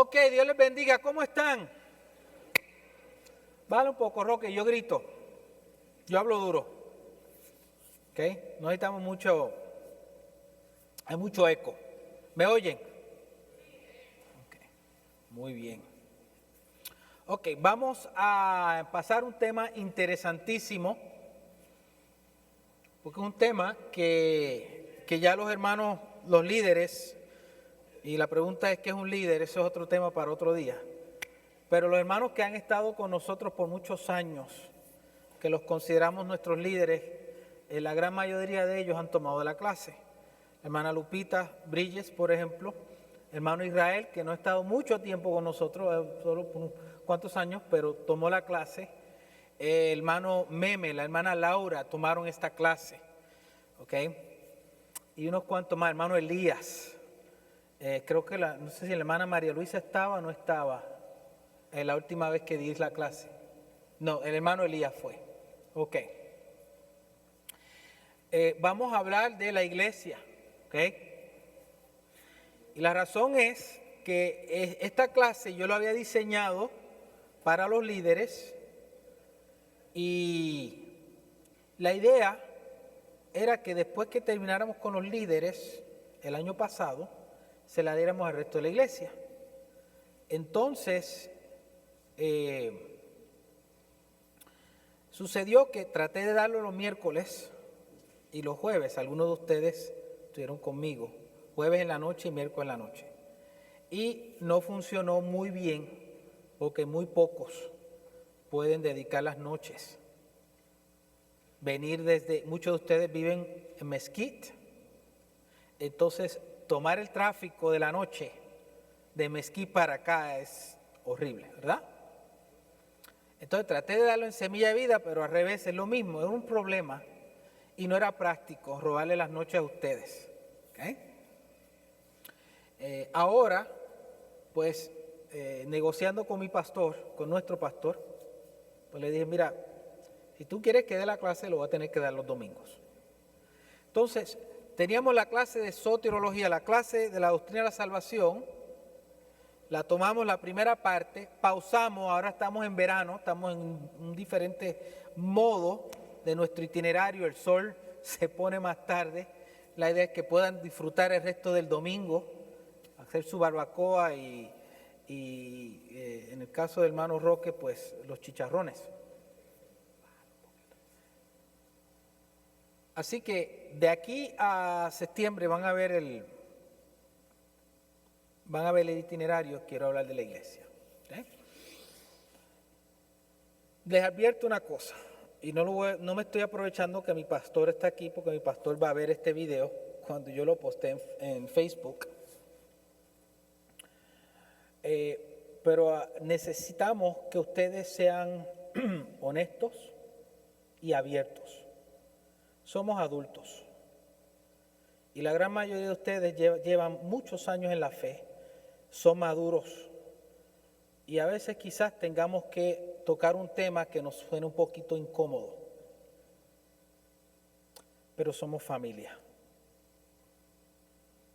Ok, Dios les bendiga. ¿Cómo están? Vale un poco, Roque, yo grito. Yo hablo duro. Ok, no necesitamos mucho. Hay mucho eco. ¿Me oyen? Ok, muy bien. Ok, vamos a pasar un tema interesantísimo. Porque es un tema que ya los hermanos, los líderes, y la pregunta es ¿qué es un líder? Eso es otro tema para otro día. Pero los hermanos que han estado con nosotros por muchos años, que los consideramos nuestros líderes, la gran mayoría de ellos han tomado la clase. La hermana Lupita Brilles, por ejemplo, hermano Israel, que no ha estado mucho tiempo con nosotros, solo por unos cuantos años, pero tomó la clase. Hermano Meme, la hermana Laura tomaron esta clase, ¿ok? Y unos cuantos más, hermano Elías. Creo que no sé si la hermana María Luisa estaba o no estaba la última vez que di la clase. No, el hermano Elías fue. Ok. Vamos a hablar de la iglesia, ¿ok? Y la razón es que esta clase yo la había diseñado para los líderes y la idea era que después que termináramos con los líderes el año pasado, se la diéramos al resto de la iglesia. Entonces, sucedió que traté de darlo los miércoles y los jueves. Algunos de ustedes estuvieron conmigo, jueves en la noche y miércoles en la noche. Y no funcionó muy bien porque muy pocos pueden dedicar las noches. Muchos de ustedes viven en Mesquite, entonces tomar el tráfico de la noche de Mesquite para acá es horrible, ¿verdad? Entonces traté de darlo en Semilla de Vida, pero al revés es lo mismo, es un problema y no era práctico robarle las noches a ustedes. ¿Okay? Ahora, pues negociando con mi pastor, con nuestro pastor, pues le dije, mira, si tú quieres que dé la clase, lo voy a tener que dar los domingos. Entonces, teníamos la clase de soteriología, la clase de la doctrina de la salvación, la tomamos la primera parte, pausamos, ahora estamos en verano, estamos en un diferente modo de nuestro itinerario, el sol se pone más tarde, la idea es que puedan disfrutar el resto del domingo, hacer su barbacoa y en el caso del hermano Roque, pues los chicharrones. Así que de aquí a septiembre van a ver el itinerario, quiero hablar de la iglesia. ¿Okay? Les advierto una cosa, y no me estoy aprovechando que mi pastor está aquí, porque mi pastor va a ver este video cuando yo lo posté en Facebook. Pero necesitamos que ustedes sean honestos y abiertos. Somos adultos y la gran mayoría de ustedes llevan muchos años en la fe, son maduros y a veces quizás tengamos que tocar un tema que nos suene un poquito incómodo, pero somos familia.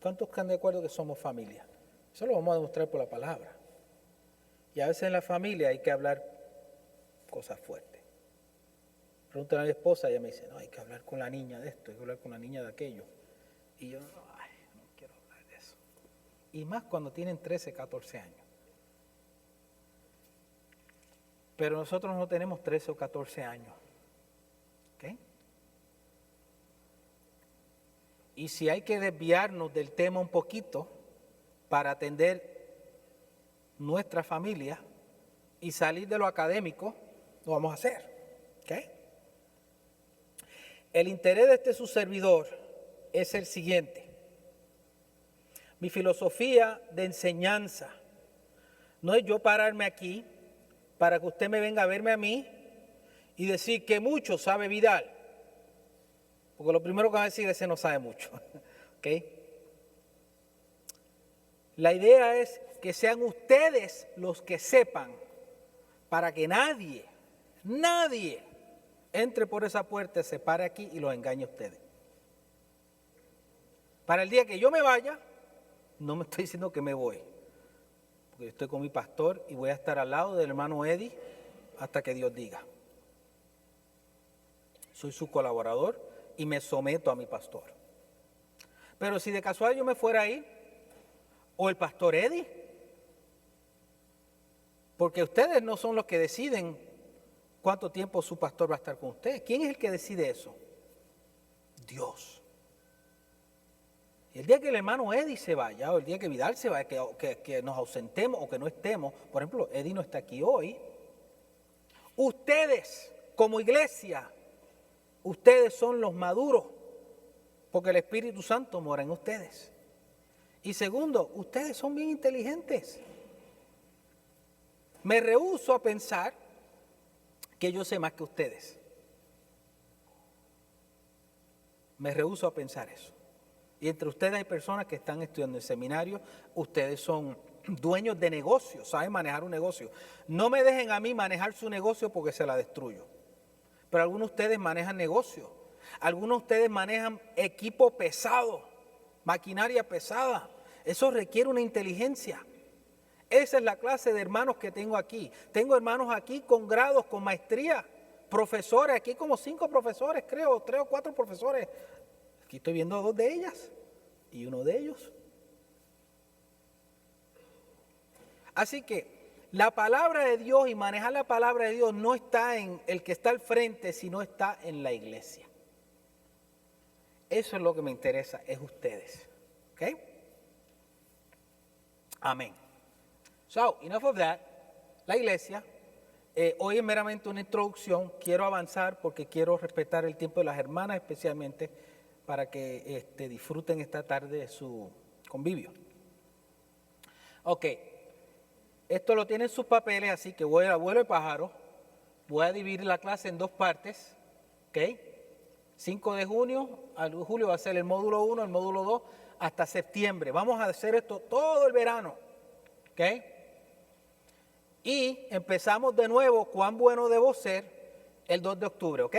¿Cuántos están de acuerdo que somos familia? Eso lo vamos a demostrar por la palabra. Y a veces en la familia hay que hablar cosas fuertes. Pregunto a mi esposa, ella me dice, no, hay que hablar con la niña de esto, hay que hablar con la niña de aquello. Y yo, no quiero hablar de eso. Y más cuando tienen 13, 14 años. Pero nosotros no tenemos 13 o 14 años. ¿Ok? Y si hay que desviarnos del tema un poquito para atender nuestra familia y salir de lo académico, lo vamos a hacer. ¿Ok? El interés de su servidor es el siguiente. Mi filosofía de enseñanza no es yo pararme aquí para que usted me venga a verme a mí y decir que mucho sabe Vidal. Porque lo primero que va a decir es que no sabe mucho. ¿Okay? La idea es que sean ustedes los que sepan para que nadie entre por esa puerta, se pare aquí y los engañe a ustedes. Para el día que yo me vaya, no me estoy diciendo que me voy. porque yo estoy con mi pastor y voy a estar al lado del hermano Eddie hasta que Dios diga. Soy su colaborador y me someto a mi pastor. Pero si de casualidad yo me fuera a ir, o el pastor Eddie, porque ustedes no son los que deciden cuánto tiempo su pastor va a estar con ustedes. ¿Quién es el que decide eso? Dios. Y el día que el hermano Eddie se vaya, o el día que Vidal se vaya, que nos ausentemos o que no estemos, por ejemplo, Eddie no está aquí hoy, ustedes como iglesia, ustedes son los maduros, porque el Espíritu Santo mora en ustedes. Y segundo, ustedes son bien inteligentes. Me rehúso a pensar que yo sé más que ustedes. Me rehúso a pensar eso. Y entre ustedes hay personas que están estudiando en seminario, ustedes son dueños de negocios, saben manejar un negocio. No me dejen a mí manejar su negocio porque se la destruyo. Pero algunos de ustedes manejan negocios, algunos de ustedes manejan equipo pesado, maquinaria pesada. Eso requiere una inteligencia. Esa es la clase de hermanos que tengo aquí. Tengo hermanos aquí con grados, con maestría, profesores, aquí como 5 profesores, creo, 3 o 4 profesores. Aquí estoy viendo 2 de ellas y uno de ellos. Así que la palabra de Dios y manejar la palabra de Dios no está en el que está al frente, sino está en la iglesia. Eso es lo que me interesa, es ustedes. ¿Ok? Amén. So, enough of that. La iglesia, hoy es meramente una introducción. Quiero avanzar porque quiero respetar el tiempo de las hermanas, especialmente para que disfruten esta tarde de su convivio. Ok, esto lo tienen sus papeles, así que voy a vuelo de pájaro. Voy a dividir la clase en 2 partes. Ok, 5 de junio, julio va a ser el módulo 1, el módulo 2, hasta septiembre. Vamos a hacer esto todo el verano. Ok. Y empezamos de nuevo, cuán bueno debo ser, el 2 de octubre, ¿ok?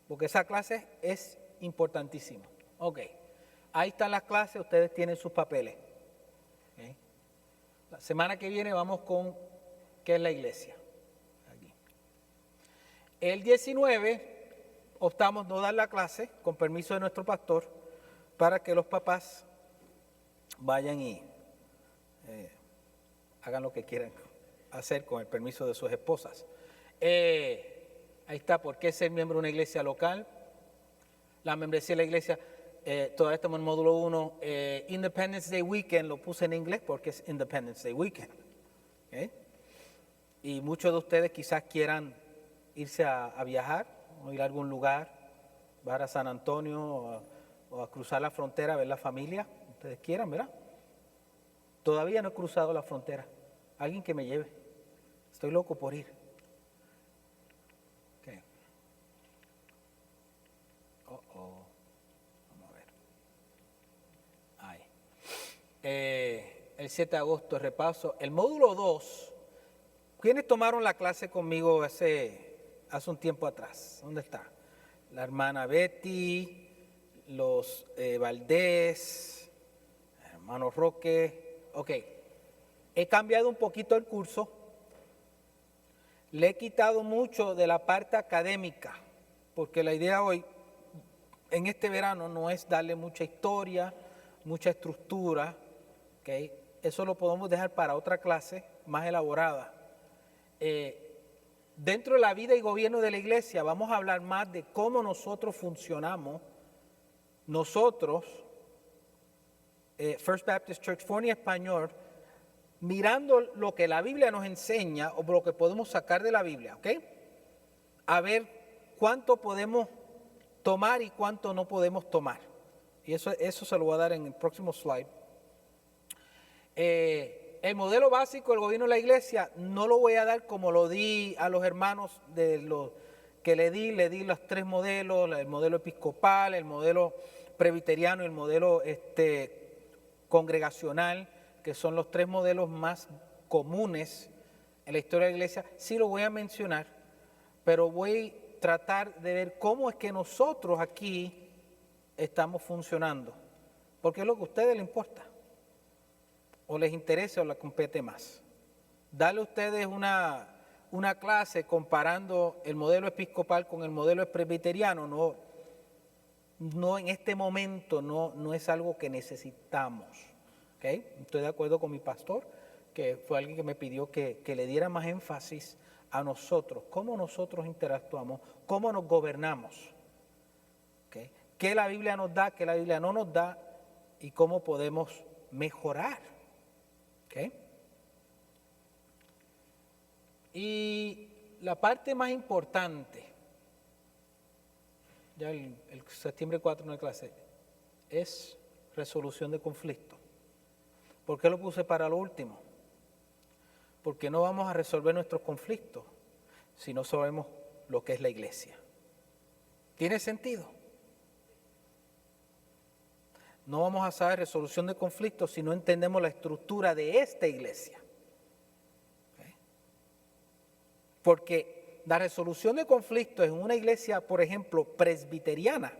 Porque esa clase es importantísima. Ok, ahí están las clases, ustedes tienen sus papeles. ¿Okay? La semana que viene vamos con qué es la iglesia. Aquí. El 19 optamos no dar la clase, con permiso de nuestro pastor, para que los papás vayan y hagan lo que quieran hacer con el permiso de sus esposas. Ahí está, ¿por qué ser miembro de una iglesia local? La membresía de la iglesia, todavía estamos en módulo 1, Independence Day Weekend, lo puse en inglés porque es Independence Day Weekend. ¿Okay? Y muchos de ustedes quizás quieran irse a viajar o ir a algún lugar, bajar a San Antonio o a cruzar la frontera, a ver la familia, ustedes quieran, ¿verdad? Todavía no he cruzado la frontera. Alguien que me lleve. Estoy loco por ir. Okay. Vamos a ver. Ahí. El 7 de agosto, repaso. El módulo 2. ¿Quiénes tomaron la clase conmigo hace un tiempo atrás? ¿Dónde está? La hermana Betty, los Valdés, hermano Roque. Ok, he cambiado un poquito el curso, le he quitado mucho de la parte académica, porque la idea hoy, en este verano, no es darle mucha historia, mucha estructura, ¿okay? Eso lo podemos dejar para otra clase más elaborada. Dentro de la vida y gobierno de la iglesia vamos a hablar más de cómo nosotros funcionamos, nosotros, First Baptist Church Forney Español, mirando lo que la Biblia nos enseña o lo que podemos sacar de la Biblia, ¿ok? A ver cuánto podemos tomar y cuánto no podemos tomar. Y eso se lo voy a dar en el próximo slide. El modelo básico del gobierno de la iglesia no lo voy a dar como lo di a los hermanos de los que le di los 3 modelos, el modelo episcopal, el modelo presbiteriano y el modelo congregacional, que son los 3 modelos más comunes en la historia de la iglesia. Sí lo voy a mencionar, pero voy a tratar de ver cómo es que nosotros aquí estamos funcionando, porque es lo que a ustedes les importa. o les interese o les compete más. Darle a ustedes una clase comparando el modelo episcopal con el modelo presbiteriano, no en este momento no es algo que necesitamos. ¿Okay? Estoy de acuerdo con mi pastor, que fue alguien que me pidió que le diera más énfasis a nosotros, cómo nosotros interactuamos, cómo nos gobernamos, ¿okay? Qué la Biblia nos da, qué la Biblia no nos da y cómo podemos mejorar. ¿Okay? Y la parte más importante, ya el septiembre 4 en la clase, es resolución de conflictos. ¿Por qué lo puse para lo último? Porque no vamos a resolver nuestros conflictos si no sabemos lo que es la iglesia. ¿Tiene sentido? No vamos a saber resolución de conflictos si no entendemos la estructura de esta iglesia. ¿Okay? Porque la resolución de conflictos en una iglesia, por ejemplo, presbiteriana,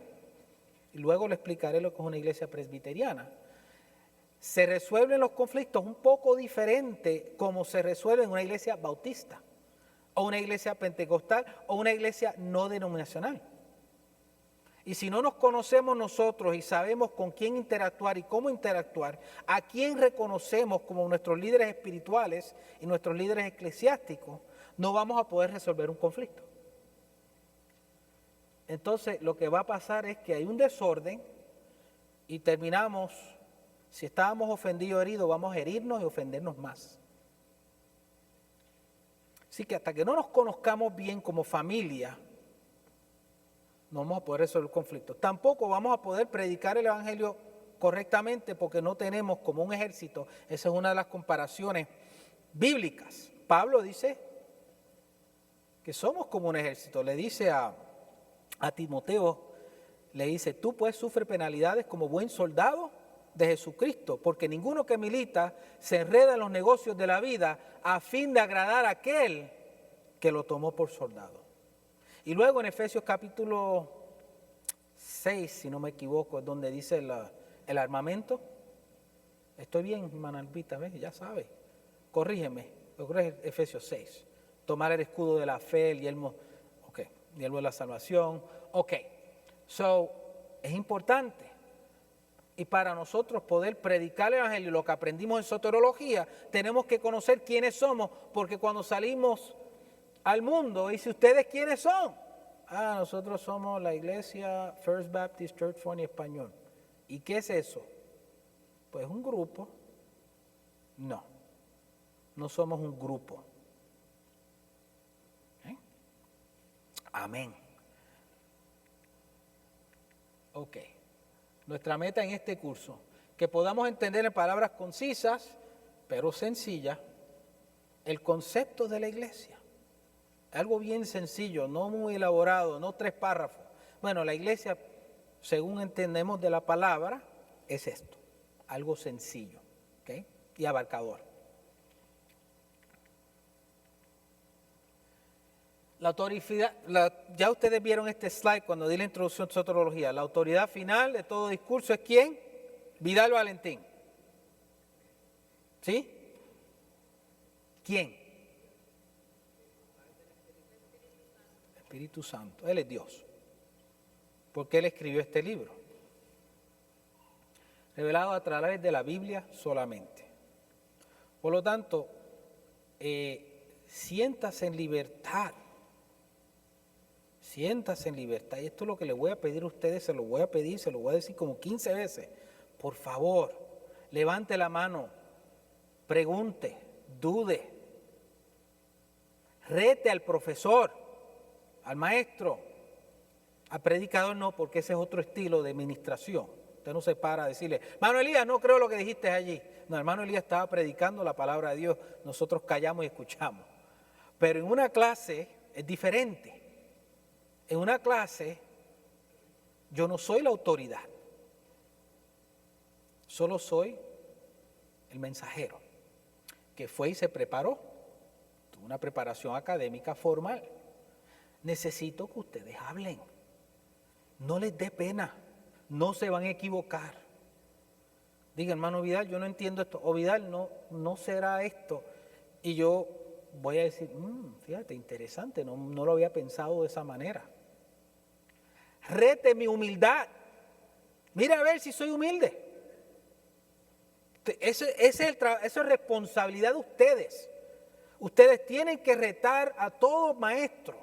y luego le explicaré lo que es una iglesia presbiteriana, se resuelven los conflictos un poco diferente como se resuelve en una iglesia bautista, o una iglesia pentecostal, o una iglesia no denominacional. Y si no nos conocemos nosotros y sabemos con quién interactuar y cómo interactuar, a quién reconocemos como nuestros líderes espirituales y nuestros líderes eclesiásticos, no vamos a poder resolver un conflicto. Entonces, lo que va a pasar es que hay un desorden y terminamos, si estábamos ofendidos o heridos, vamos a herirnos y ofendernos más. Así que hasta que no nos conozcamos bien como familia, no vamos a poder resolver conflictos. Tampoco vamos a poder predicar el evangelio correctamente porque no tenemos como un ejército. Esa es una de las comparaciones bíblicas. Pablo dice que somos como un ejército. Le dice a Timoteo, le dice, tú pues sufres penalidades como buen soldado de Jesucristo, porque ninguno que milita se enreda en los negocios de la vida a fin de agradar a aquel que lo tomó por soldado. Y luego en Efesios capítulo 6, si no me equivoco, es donde dice el armamento. Estoy bien, hermana Albita, ¿ves? Ya sabe. Corrígeme, lo creo que es Efesios 6. Tomar el escudo de la fe, el yelmo, el yelmo de la salvación. So, es importante. Y para nosotros poder predicar el evangelio, lo que aprendimos en soteriología, tenemos que conocer quiénes somos, porque cuando salimos al mundo, dice, ¿ustedes quiénes son? Nosotros somos la iglesia First Baptist Church for en español. ¿Y qué es eso? Pues un grupo. No somos un grupo. Amén. Nuestra meta en este curso, que podamos entender en palabras concisas, pero sencillas, el concepto de la iglesia. Algo bien sencillo, no muy elaborado, no 3 párrafos. Bueno, la iglesia, según entendemos de la palabra, es esto, algo sencillo, ¿okay? Y abarcador. La autoridad, ya ustedes vieron este slide cuando di la introducción de soteriología. La autoridad final de todo discurso es ¿quién? Vidal Valentín. ¿Sí? ¿Quién? Espíritu Santo. Él es Dios. Porque Él escribió este libro. Revelado a través de la Biblia solamente. Por lo tanto, siéntase en libertad. Siéntase en libertad. Y esto es lo que les voy a pedir a ustedes, se lo voy a pedir, se lo voy a decir como 15 veces. Por favor, levante la mano, pregunte, dude, rete al profesor, al maestro, al predicador no, porque ese es otro estilo de administración. Usted no se para a decirle, hermano Elías, no creo lo que dijiste allí. No, hermano Elías estaba predicando la palabra de Dios, nosotros callamos y escuchamos. Pero en una clase es diferente. En una clase, yo no soy la autoridad, solo soy el mensajero, que fue y se preparó, tuvo una preparación académica formal. Necesito que ustedes hablen, no les dé pena, no se van a equivocar, diga, hermano Vidal, yo no entiendo esto, o Vidal, no será esto. Y yo voy a decir, fíjate, interesante, no lo había pensado de esa manera. Rete mi humildad. Mira a ver si soy humilde. Eso es responsabilidad de ustedes. Ustedes tienen que retar a todo maestro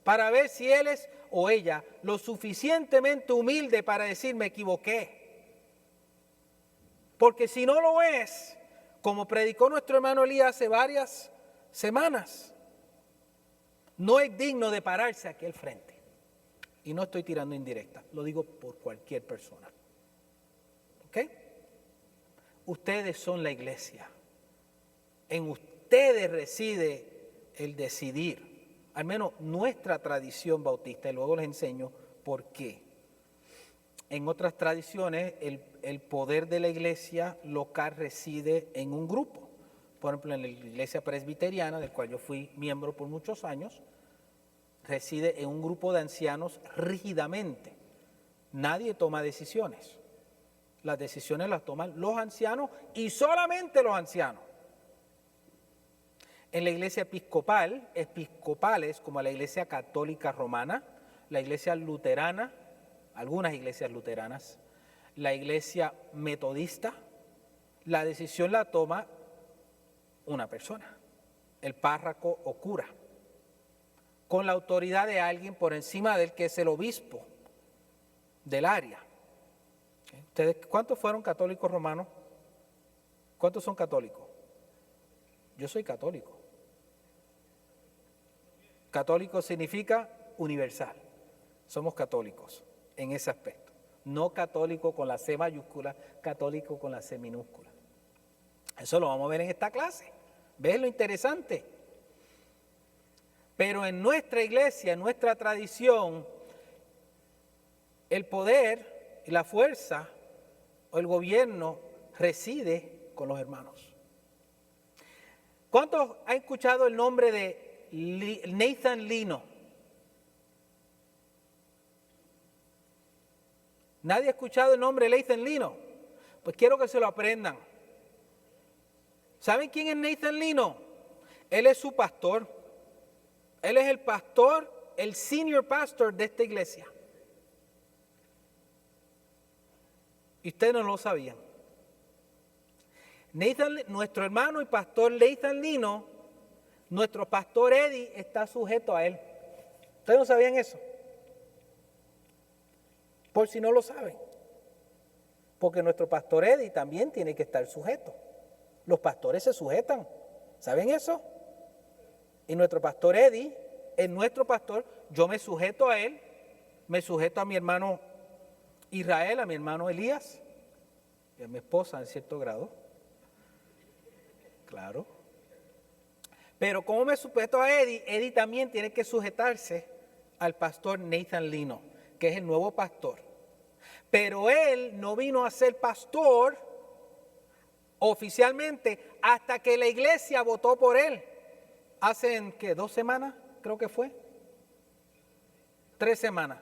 para ver si él es o ella lo suficientemente humilde para decir me equivoqué. Porque si no lo es, como predicó nuestro hermano Elías hace varias semanas, no es digno de pararse aquí al frente. Y no estoy tirando indirecta, lo digo por cualquier persona. ¿Ok? Ustedes son la iglesia. En ustedes reside el decidir. Al menos nuestra tradición bautista, y luego les enseño por qué. En otras tradiciones, el poder de la iglesia local reside en un grupo. Por ejemplo, en la iglesia presbiteriana, del cual yo fui miembro por muchos años, reside en un grupo de ancianos rígidamente. Nadie toma decisiones. Las decisiones las toman los ancianos y solamente los ancianos. En la iglesia episcopales, como la iglesia católica romana, la iglesia luterana, algunas iglesias luteranas, la iglesia metodista, la decisión la toma una persona, el párroco o cura, con la autoridad de alguien por encima del que es el obispo del área. ¿Ustedes cuántos fueron católicos romanos? ¿Cuántos son católicos? Yo soy católico. Católico significa universal. Somos católicos en ese aspecto. No católico con la C mayúscula, católico con la C minúscula. Eso lo vamos a ver en esta clase. ¿Ves lo interesante? Pero en nuestra iglesia, en nuestra tradición, el poder y la fuerza o el gobierno reside con los hermanos. ¿Cuántos han escuchado el nombre de Nathan Lino? ¿Nadie ha escuchado el nombre de Nathan Lino? Pues quiero que se lo aprendan. ¿Saben quién es Nathan Lino? Él es su pastor. Él es el pastor, el senior pastor de esta iglesia. Y ustedes no lo sabían. Nuestro hermano y pastor Nathan Lino, nuestro pastor Eddie está sujeto a él. ¿Ustedes no sabían eso? Por si no lo saben. Porque nuestro pastor Eddie también tiene que estar sujeto. Los pastores se sujetan. ¿Saben eso? Y nuestro pastor Eddie es nuestro pastor. Yo me sujeto a él. Me sujeto a mi hermano Israel, a mi hermano Elías y a mi esposa en cierto grado. Claro. Pero como me sujeto a Eddie, Eddie también tiene que sujetarse al pastor Nathan Lino, que es el nuevo pastor. Pero él no vino a ser pastor oficialmente hasta que la iglesia votó por él. Hace, ¿qué? 2 semanas, creo que fue. 3 semanas.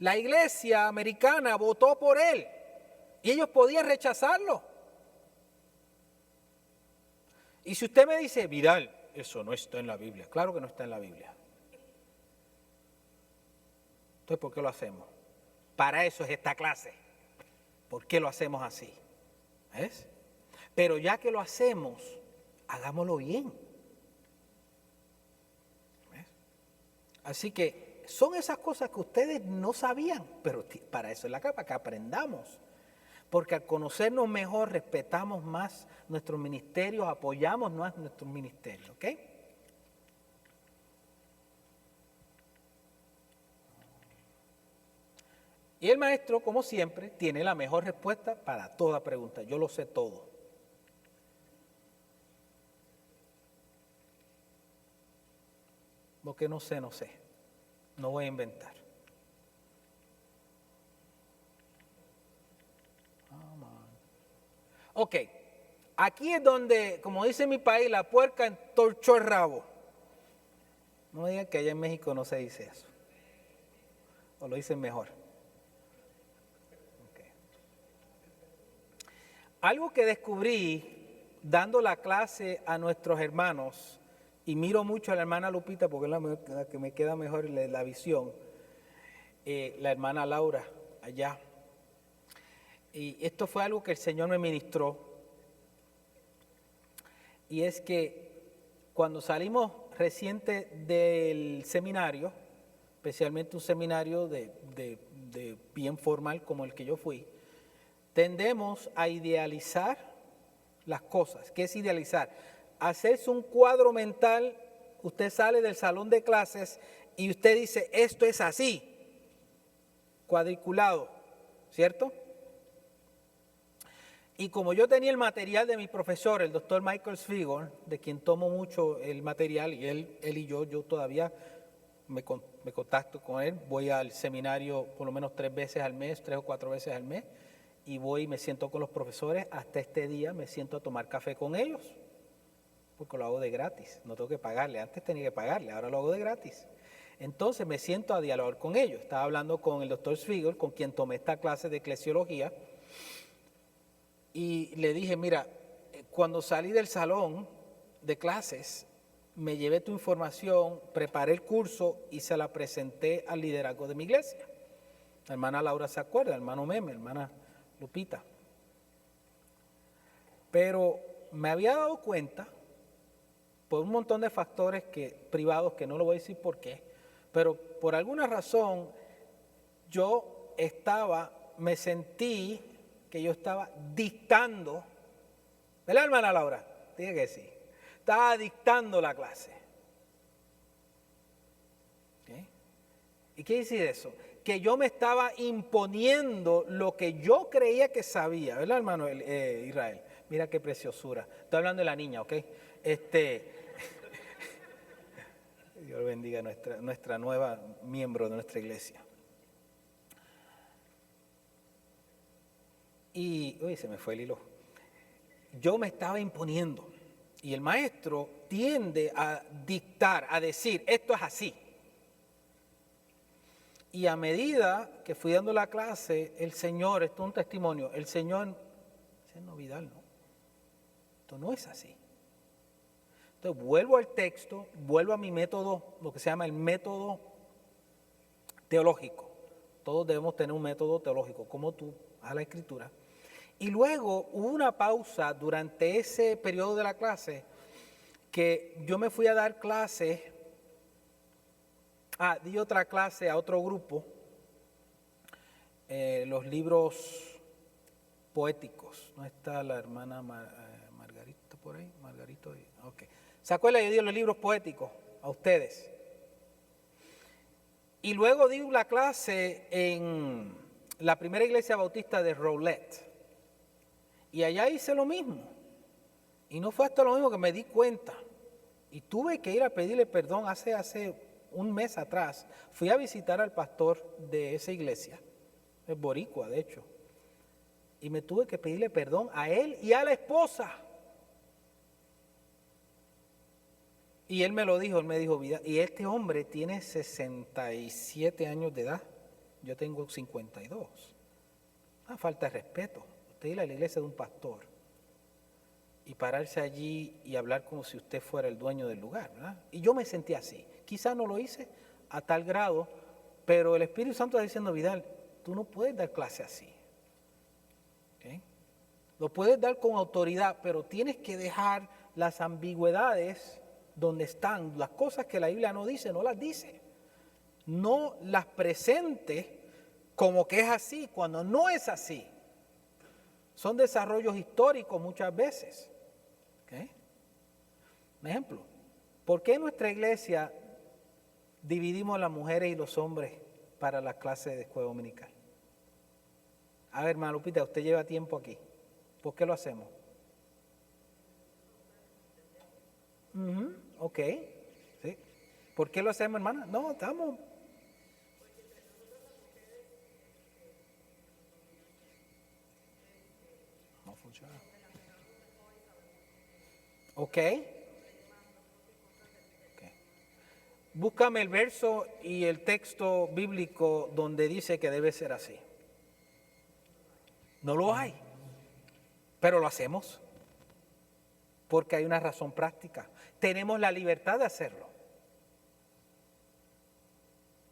La iglesia americana votó por él y ellos podían rechazarlo. Y si usted me dice, Vidal, eso no está en la Biblia. Claro que no está en la Biblia. Entonces, ¿por qué lo hacemos? Para eso es esta clase. ¿Por qué lo hacemos así? ¿Ves? Pero ya que lo hacemos, hagámoslo bien. ¿Ves? Así que son esas cosas que ustedes no sabían, pero para eso es la capa, que aprendamos. Porque al conocernos mejor, respetamos más nuestros ministerios, apoyamos más nuestros ministerios, ¿ok? Y el maestro, como siempre, tiene la mejor respuesta para toda pregunta. Yo lo sé todo. Lo que no sé, no sé. No voy a inventar. Ok, aquí es donde, como dice mi país, la puerca entorchó el rabo. No me digan que allá en México no se dice eso. O lo dicen mejor. Algo que descubrí dando la clase a nuestros hermanos, y miro mucho a la hermana Lupita porque es la que me queda mejor la visión, la hermana Laura allá. Y esto fue algo que el Señor me ministró. Y es que cuando salimos reciente del seminario, especialmente un seminario de bien formal como el que yo fui, tendemos a idealizar las cosas. ¿Qué es idealizar? Hacerse un cuadro mental. Usted sale del salón de clases y usted dice, esto es así, cuadriculado, ¿cierto? Y como yo tenía el material de mi profesor, el doctor Michael Svigor, de quien tomo mucho el material, y él y yo todavía me contacto con él, voy al seminario por lo menos 3 veces al mes, 3 o 4 veces al mes, y voy y me siento con los profesores. Hasta este día me siento a tomar café con ellos, porque lo hago de gratis, no tengo que pagarle. Antes tenía que pagarle, ahora lo hago de gratis. Entonces me siento a dialogar con ellos. Estaba hablando con el doctor Svigor, con quien tomé esta clase de eclesiología, y le dije, mira, cuando salí del salón de clases, me llevé tu información, preparé el curso y se la presenté al liderazgo de mi iglesia. La hermana Laura se acuerda, el hermano Meme, la hermana Lupita. Pero me había dado cuenta, por un montón de factores privados, que no lo voy a decir por qué, pero por alguna razón yo me sentí que yo estaba dictando, ¿verdad, hermana Laura? Dije que sí. Estaba dictando la clase. ¿Okay? ¿Y qué decir eso? Que yo me estaba imponiendo lo que yo creía que sabía, ¿verdad, hermano Israel? Mira qué preciosura. Estoy hablando de la niña, ¿ok? Dios bendiga a nuestra nueva miembro de nuestra iglesia. Y, uy, se me fue el hilo. Yo me estaba imponiendo. Y el maestro tiende a dictar, a decir, esto es así. Y a medida que fui dando la clase, el Señor, esto es un testimonio, el Señor, ese no Vidal, no. Esto no es así. Entonces vuelvo al texto, vuelvo a mi método, lo que se llama el método teológico. Todos debemos tener un método teológico, como tú, a la Escritura. Y luego hubo una pausa durante ese periodo de la clase que yo me fui a dar clase, di otra clase a otro grupo, los libros poéticos. ¿No está la hermana Margarita por ahí? Margarito, ok. ¿Se acuerdan? Yo di los libros poéticos a ustedes. Y luego di la clase en la primera iglesia bautista de Roulette. Y allá hice lo mismo. Y no fue hasta lo mismo que me di cuenta. Y tuve que ir a pedirle perdón hace un mes atrás. Fui a visitar al pastor de esa iglesia, es boricua de hecho. Y me tuve que pedirle perdón a él y a la esposa. Y él me lo dijo, él me dijo, y este hombre tiene 67 años de edad. Yo tengo 52. Una falta de respeto. Usted ir a la iglesia de un pastor y pararse allí y hablar como si usted fuera el dueño del lugar, ¿verdad? Y yo me sentí así. Quizás no lo hice a tal grado, pero el Espíritu Santo está diciendo, Vidal, tú no puedes dar clase así. ¿Okay? Lo puedes dar con autoridad, pero tienes que dejar las ambigüedades donde están. Las cosas que la Biblia no dice, no las dice. No las presente como que es así, cuando no es así. Son desarrollos históricos muchas veces. ¿Okay? Un ejemplo, ¿por qué en nuestra iglesia dividimos las mujeres y los hombres para la clase de escuela dominical? A ver, hermana Lupita, usted lleva tiempo aquí. ¿Por qué lo hacemos? Ok. ¿Sí? ¿Por qué lo hacemos, hermana? No, estamos... No funciona. Ok. Búscame el verso y el texto bíblico donde dice que debe ser así. No lo hay. pero lo hacemos porque hay una razón práctica. Tenemos la libertad de hacerlo.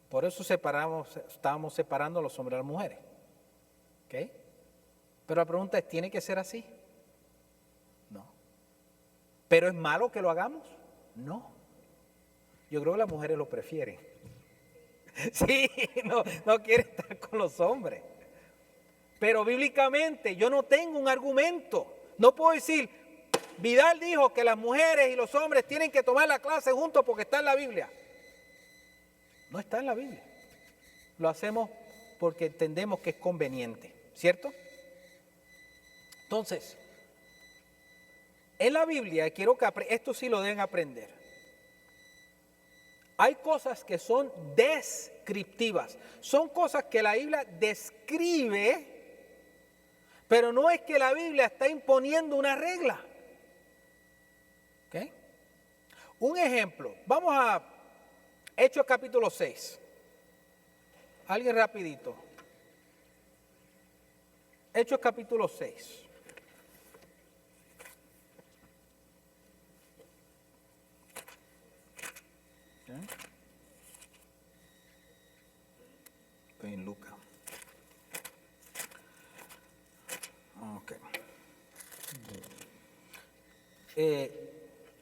Por eso estábamos separando a los hombres de las mujeres. ¿Ok? Pero la pregunta es, ¿tiene que ser así? No. ¿Pero es malo que lo hagamos? No. Yo creo que las mujeres lo prefieren. Sí, no quieren estar con los hombres. Pero bíblicamente yo no tengo un argumento. No puedo decir, Vidal dijo que las mujeres y los hombres tienen que tomar la clase juntos porque está en la Biblia. No está en la Biblia. Lo hacemos porque entendemos que es conveniente, ¿cierto? Entonces, en la Biblia, quiero que esto sí lo deben aprender. Hay cosas que son descriptivas. Son cosas que la Biblia describe, pero no es que la Biblia está imponiendo una regla. ¿Ok? Un ejemplo. Vamos a Hechos capítulo 6. Alguien rapidito. Hechos capítulo 6. Estoy en Lucas. Ok.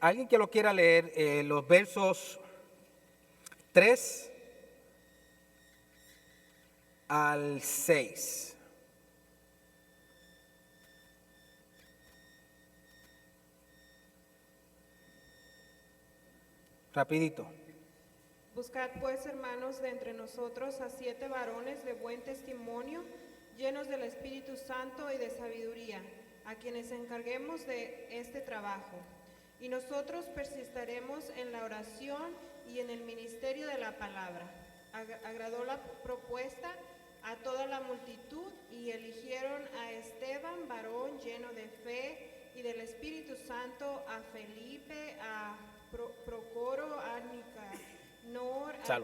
Alguien que lo quiera leer, los versos 3 al 6. Rapidito. Buscad pues, hermanos, de entre nosotros a 7 varones de buen testimonio, llenos del Espíritu Santo y de sabiduría, a quienes encarguemos de este trabajo. Y nosotros persistiremos en la oración y en el ministerio de la palabra. Agradó la propuesta a toda la multitud y eligieron a Esteban, varón lleno de fe y del Espíritu Santo, a Felipe, a Procoro, a Nicanor, a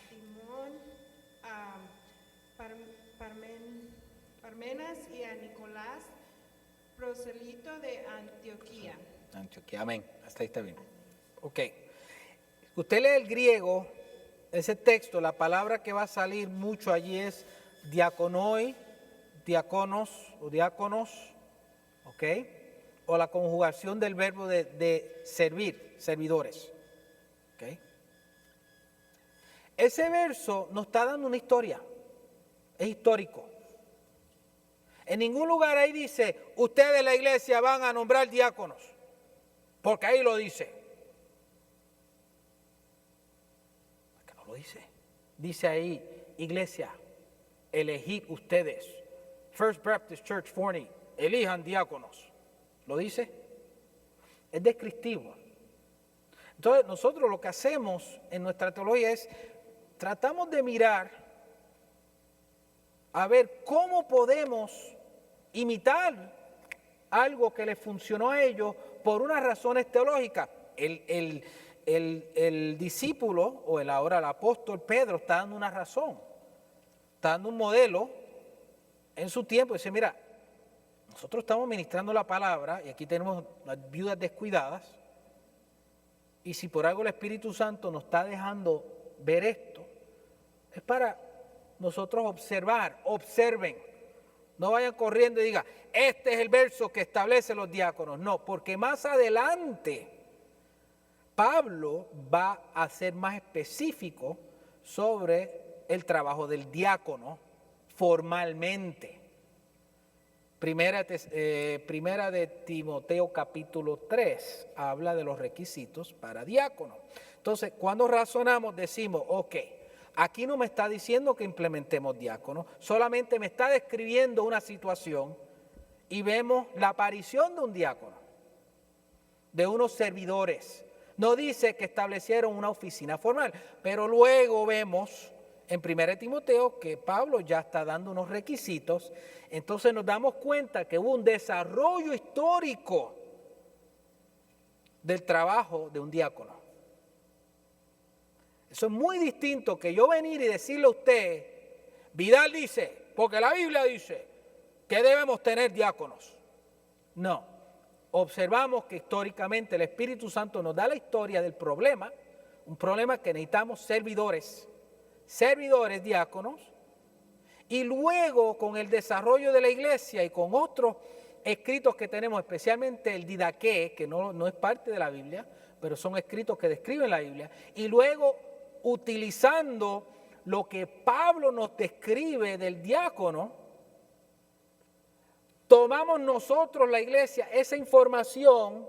Timón, a Parmenas y a Nicolás, proselito de Antioquía. Antioquía, amén. Hasta ahí está bien. Ok. Usted lee el griego, ese texto, la palabra que va a salir mucho allí es diaconoi, diáconos o diáconos, ok, o la conjugación del verbo de servir, servidores, ok. Ese verso nos está dando una historia, es histórico. En ningún lugar ahí dice, ustedes de la iglesia van a nombrar diáconos, porque ahí lo dice. Porque no lo dice. Dice ahí, iglesia, elegid ustedes, First Baptist Church Forney, elijan diáconos. ¿Lo dice? Es descriptivo. Entonces nosotros lo que hacemos en nuestra teología es, tratamos de mirar a ver cómo podemos imitar algo que les funcionó a ellos por unas razones teológicas. El discípulo, o ahora el apóstol Pedro, está dando una razón, está dando un modelo en su tiempo. Dice, mira, nosotros estamos ministrando la palabra y aquí tenemos las viudas descuidadas, y si por algo el Espíritu Santo nos está dejando ver esto, es para nosotros observen. No vayan corriendo y digan, este es el verso que establece los diáconos. No, porque más adelante Pablo va a ser más específico sobre el trabajo del diácono formalmente. Primera de Timoteo capítulo 3 habla de los requisitos para diácono. Entonces, cuando razonamos decimos, ok, aquí no me está diciendo que implementemos diáconos, solamente me está describiendo una situación y vemos la aparición de un diácono, de unos servidores. No dice que establecieron una oficina formal, pero luego vemos en 1 Timoteo que Pablo ya está dando unos requisitos. Entonces nos damos cuenta que hubo un desarrollo histórico del trabajo de un diácono. Eso es muy distinto que yo venir y decirle a usted, Vidal dice, porque la Biblia dice que debemos tener diáconos. No. Observamos que históricamente el Espíritu Santo nos da la historia del problema, un problema que necesitamos servidores, diáconos, y luego con el desarrollo de la iglesia y con otros escritos que tenemos, especialmente el Didaqué, que no es parte de la Biblia, pero son escritos que describen la Biblia, y luego utilizando lo que Pablo nos describe del diácono, tomamos nosotros, la iglesia, esa información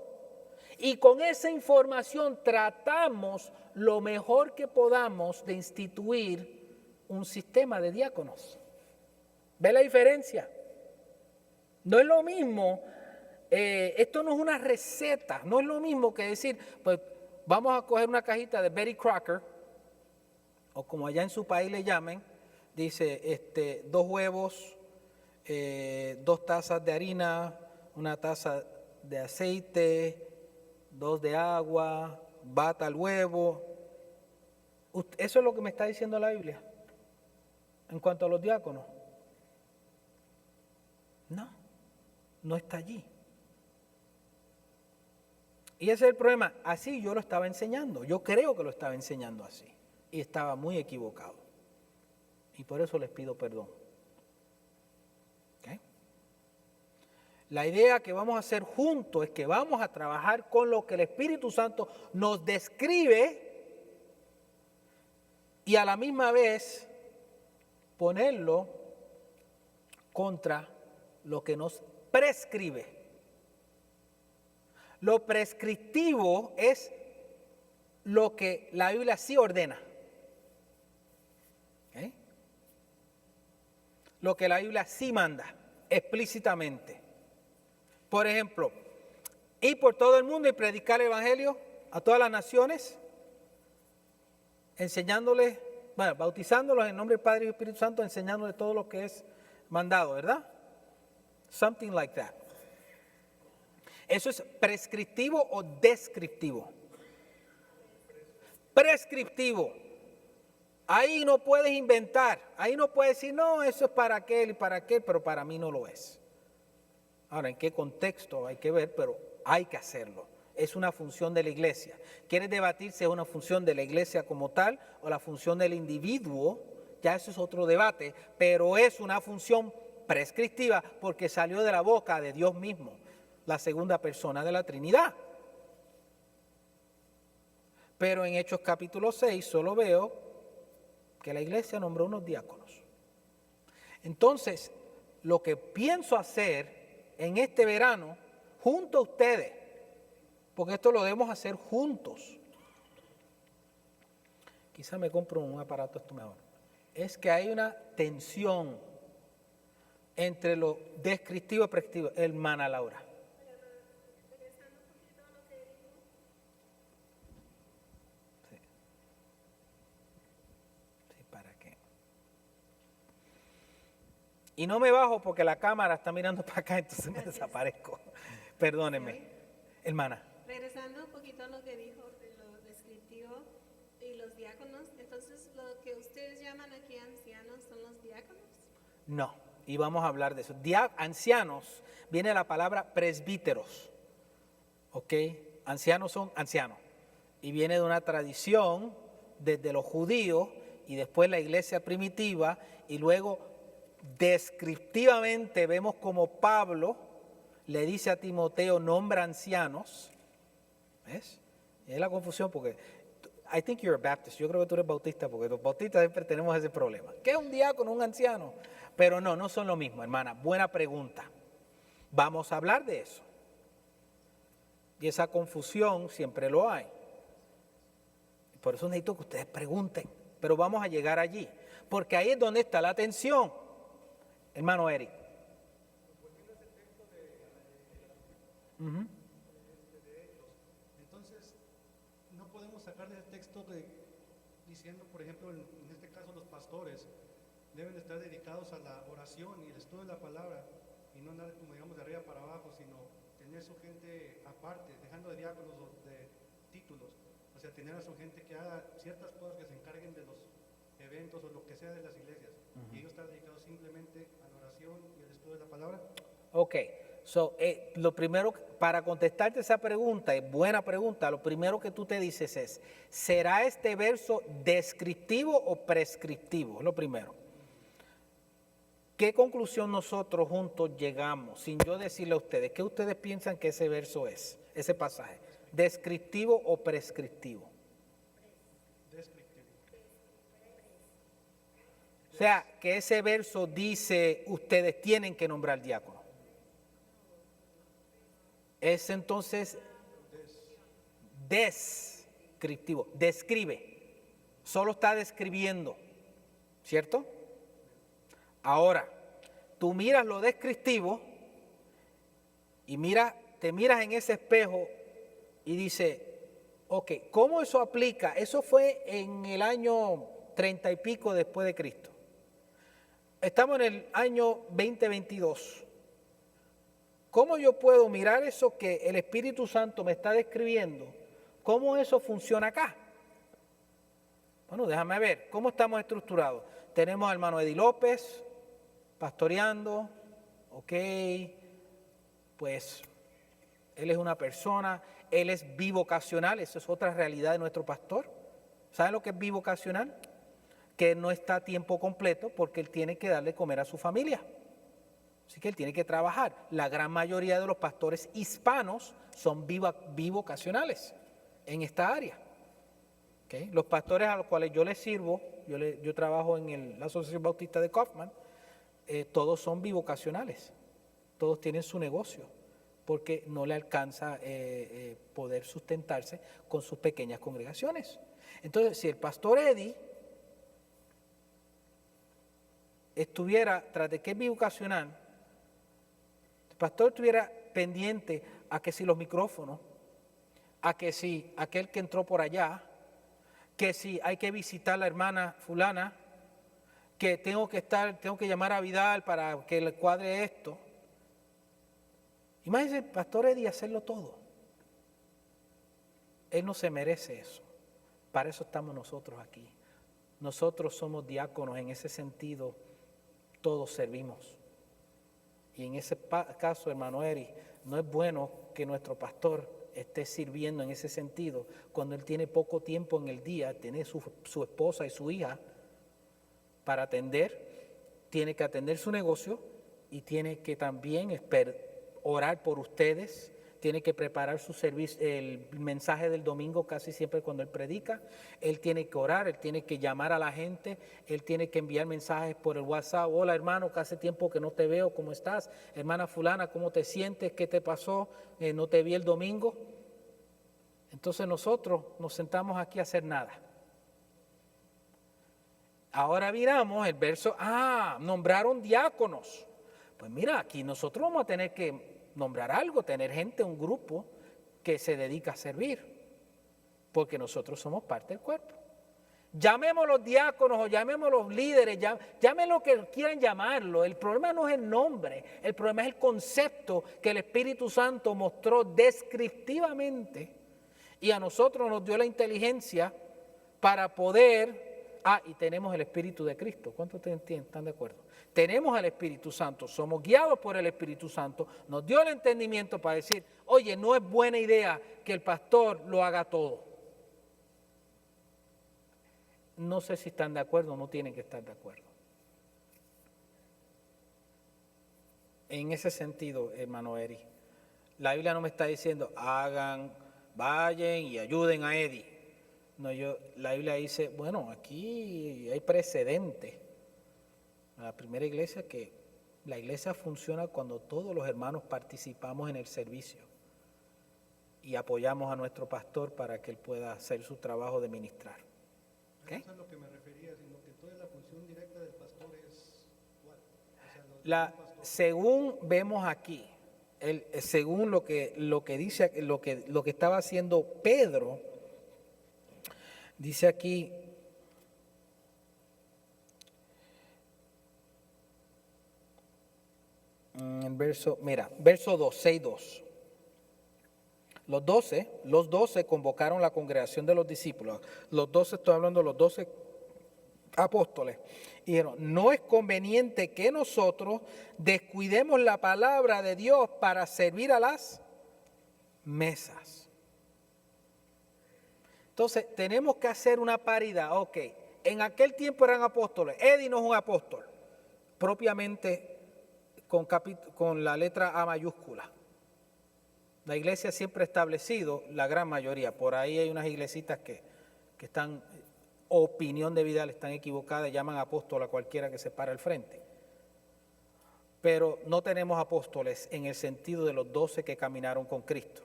y con esa información tratamos lo mejor que podamos de instituir un sistema de diáconos. ¿Ve la diferencia? No es lo mismo, esto no es una receta, no es lo mismo que decir, pues vamos a coger una cajita de Betty Crocker, o como allá en su país le llamen, dice 2 huevos, 2 tazas de harina, 1 taza de aceite, 2 de agua, bata el huevo. Eso es lo que me está diciendo la Biblia en cuanto a los diáconos. No está allí. Y ese es el problema. Así yo lo estaba enseñando. Yo creo que lo estaba enseñando así. Y estaba muy equivocado. Y por eso les pido perdón. ¿Okay? La idea que vamos a hacer juntos es que vamos a trabajar con lo que el Espíritu Santo nos describe y a la misma vez ponerlo contra lo que nos prescribe. Lo prescriptivo es lo que la Biblia sí ordena. ¿Okay? Lo que la Biblia sí manda explícitamente. Por ejemplo, ir por todo el mundo y predicar el Evangelio a todas las naciones, enseñándoles, bautizándolos en nombre del Padre y del Espíritu Santo, enseñándoles todo lo que es mandado, ¿verdad? Something like that. ¿Eso es prescriptivo o descriptivo? Prescriptivo. Ahí no puedes inventar. Ahí no puedes decir, no, eso es para aquel y para aquel, pero para mí no lo es. Ahora, ¿en qué contexto? Hay que ver, pero hay que hacerlo. Es una función de la iglesia. ¿Quieres debatir si es una función de la iglesia como tal o la función del individuo? Ya eso es otro debate, pero es una función prescriptiva porque salió de la boca de Dios mismo, la segunda persona de la Trinidad. Pero en Hechos capítulo 6 solo veo que la iglesia nombró unos diáconos. Entonces, lo que pienso hacer en este verano, junto a ustedes, porque esto lo debemos hacer juntos. Quizá me compro un aparato esto mejor. Es que hay una tensión entre lo descriptivo y prescriptivo. Hermana Laura. Y no me bajo porque la cámara está mirando para acá, entonces me desaparezco. Perdónenme. Hermana. Regresando un poquito a lo que dijo de lo descriptivo y los diáconos, entonces lo que ustedes llaman aquí ancianos son los diáconos. No, y vamos a hablar de eso. Ancianos, viene la palabra presbíteros. ¿Ok? Ancianos son ancianos. Y viene de una tradición desde los judíos y después la iglesia primitiva y luego descriptivamente vemos como Pablo le dice a Timoteo, nombra ancianos. ¿Ves? Y es la confusión porque I think you're a Baptist. Yo creo que tú eres bautista porque los bautistas siempre tenemos ese problema. ¿Qué es un diácono, un anciano? Pero no son lo mismo, hermana. Buena pregunta. Vamos a hablar de eso. Y esa confusión siempre lo hay. Por eso necesito que ustedes pregunten. Pero vamos a llegar allí. Porque ahí es donde está la tensión. Hermano Eric. Entonces, no podemos sacar de ese texto diciendo, por ejemplo, en este caso los pastores deben estar dedicados a la oración y el estudio de la palabra y no andar, como digamos, de arriba para abajo, sino tener su gente aparte, dejando de diáconos o de títulos, o sea, tener a su gente que haga ciertas cosas que se encarguen de los eventos o lo que sea de las iglesias y ellos están dedicados simplemente a la oración y el estudio de la palabra. Ok, Lo primero, para contestarte esa pregunta, es buena pregunta, lo primero que tú te dices es, ¿será este verso descriptivo o prescriptivo? Es lo primero. ¿Qué conclusión nosotros juntos llegamos, sin yo decirle a ustedes, qué ustedes piensan que ese verso es, ese pasaje? ¿Descriptivo o prescriptivo? Descriptivo. O sea, que ese verso dice, ustedes tienen que nombrar diácono. Es entonces descriptivo, describe, solo está describiendo, ¿cierto? Ahora, tú miras lo descriptivo y te miras en ese espejo y dices, ok, ¿cómo eso aplica? Eso fue en el año 30 y pico después de Cristo. Estamos en el año 2022. ¿Cómo yo puedo mirar eso que el Espíritu Santo me está describiendo? ¿Cómo eso funciona acá? Bueno, déjame ver, ¿cómo estamos estructurados? Tenemos al hermano Eddie López pastoreando, ok, pues él es una persona, él es bivocacional, eso es otra realidad de nuestro pastor. ¿Saben lo que es bivocacional? Que no está a tiempo completo porque él tiene que darle comer a su familia. Así que él tiene que trabajar. La gran mayoría de los pastores hispanos son bivocacionales en esta área. ¿Okay? Los pastores a los cuales yo les sirvo, yo trabajo en la Asociación Bautista de Kaufman, todos son bivocacionales. Todos tienen su negocio porque no le alcanza poder sustentarse con sus pequeñas congregaciones. Entonces, si el pastor Eddie estuviera, tras de que es bivocacional, el pastor estuviera pendiente a que si los micrófonos, a que si aquel que entró por allá, que si hay que visitar a la hermana fulana, que tengo que llamar a Vidal para que le cuadre esto. Imagínense el pastor Eddie hacerlo todo. Él no se merece eso. Para eso estamos nosotros aquí. Nosotros somos diáconos, en ese sentido todos servimos. Y en ese caso, hermano Eri, no es bueno que nuestro pastor esté sirviendo en ese sentido cuando él tiene poco tiempo en el día, tiene su esposa y su hija para atender, tiene que atender su negocio y tiene que también orar por ustedes, tiene que preparar su servicio, el mensaje del domingo casi siempre cuando él predica, él tiene que orar, él tiene que llamar a la gente, él tiene que enviar mensajes por el WhatsApp, hola hermano, que hace tiempo que no te veo, ¿cómo estás? Hermana fulana, ¿cómo te sientes? ¿Qué te pasó? No te vi el domingo. Entonces nosotros nos sentamos aquí a hacer nada. Ahora miramos el verso, nombraron diáconos. Pues mira, aquí nosotros vamos a tener que nombrar algo, tener gente, un grupo que se dedica a servir, porque nosotros somos parte del cuerpo. Llamémoslos diáconos o llamémoslos líderes, llamen lo que quieran llamarlo. El problema no es el nombre, el problema es el concepto que el Espíritu Santo mostró descriptivamente y a nosotros nos dio la inteligencia para poder... y tenemos el Espíritu de Cristo. ¿Cuántos te entienden? ¿Están de acuerdo? Tenemos al Espíritu Santo, somos guiados por el Espíritu Santo, nos dio el entendimiento para decir, oye, no es buena idea que el pastor lo haga todo. No sé si están de acuerdo o no tienen que estar de acuerdo. En ese sentido, hermano Eri, la Biblia no me está diciendo, vayan y ayuden a Eddie. No, la Biblia dice, bueno, aquí hay precedente. La primera iglesia, que la iglesia funciona cuando todos los hermanos participamos en el servicio y apoyamos a nuestro pastor para que él pueda hacer su trabajo de ministrar. ¿Okay? Eso es lo que me refería, sino que toda la función directa del pastor es ¿cuál? O sea, según vemos aquí, según lo que dice, lo que estaba haciendo Pedro, dice aquí, verso 2, 6:2. Los 12 convocaron la congregación de los discípulos. Los 12, estoy hablando de los 12 apóstoles. Y dijeron, no es conveniente que nosotros descuidemos la palabra de Dios para servir a las mesas. Entonces, tenemos que hacer una paridad. Ok, en aquel tiempo eran apóstoles. Eddie no es un apóstol, propiamente con la letra A mayúscula. La iglesia siempre ha establecido, la gran mayoría, por ahí hay unas iglesitas que están, opinión de Vidal, están equivocadas, llaman apóstol a cualquiera que se para al frente. Pero no tenemos apóstoles en el sentido de los 12 que caminaron con Cristo.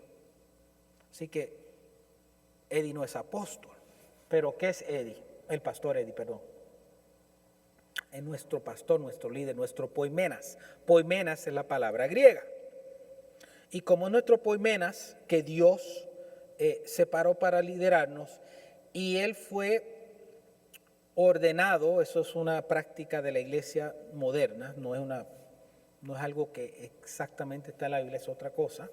Así que Eddie no es apóstol. ¿Pero qué es Eddie? El pastor Eddie, perdón. Es nuestro pastor, nuestro líder, nuestro poimenas. Poimenas es la palabra griega. Y como nuestro poimenas, que Dios separó para liderarnos, y él fue ordenado, eso es una práctica de la iglesia moderna, no es algo que exactamente está en la Biblia, es otra cosa,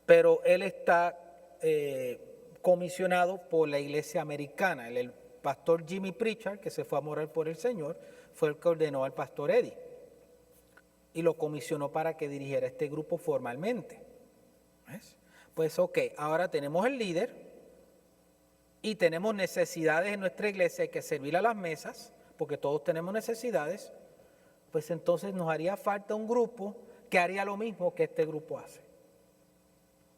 pero él está comisionado por la iglesia americana. El pastor Jimmy Pritchard, que se fue a morar por el Señor, fue el que ordenó al pastor Eddie y lo comisionó para que dirigiera este grupo formalmente. ¿Ves? Pues ok, ahora tenemos el líder y tenemos necesidades en nuestra iglesia, hay que servir a las mesas, porque todos tenemos necesidades, pues entonces nos haría falta un grupo que haría lo mismo que este grupo hace,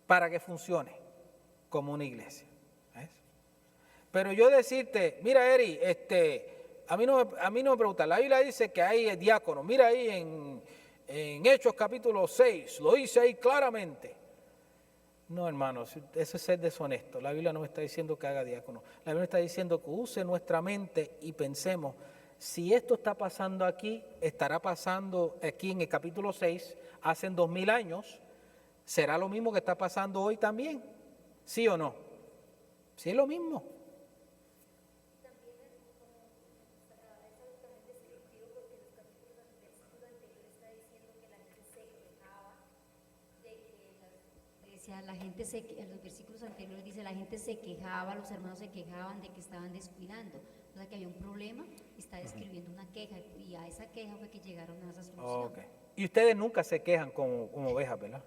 para que funcione como una iglesia. ¿Ves? Pero yo decirte, mira Eri, a mí no me pregunta, la Biblia dice que hay diáconos, mira ahí en Hechos capítulo 6, lo dice ahí claramente. No, hermanos, eso es ser deshonesto. La Biblia no me está diciendo que haga diácono. La Biblia está diciendo que use nuestra mente y pensemos, si esto está pasando aquí, estará pasando aquí en el capítulo 6, hace 2000 años, ¿será lo mismo que está pasando hoy también? ¿Sí o no? Sí es lo mismo. La gente en los versículos anteriores dice, la gente se quejaba, los hermanos se quejaban de que estaban descuidando, o sea que había un problema, está describiendo una queja, y a esa queja fue que llegaron a esa solución. Okay. Y ustedes nunca se quejan como ovejas, ¿verdad?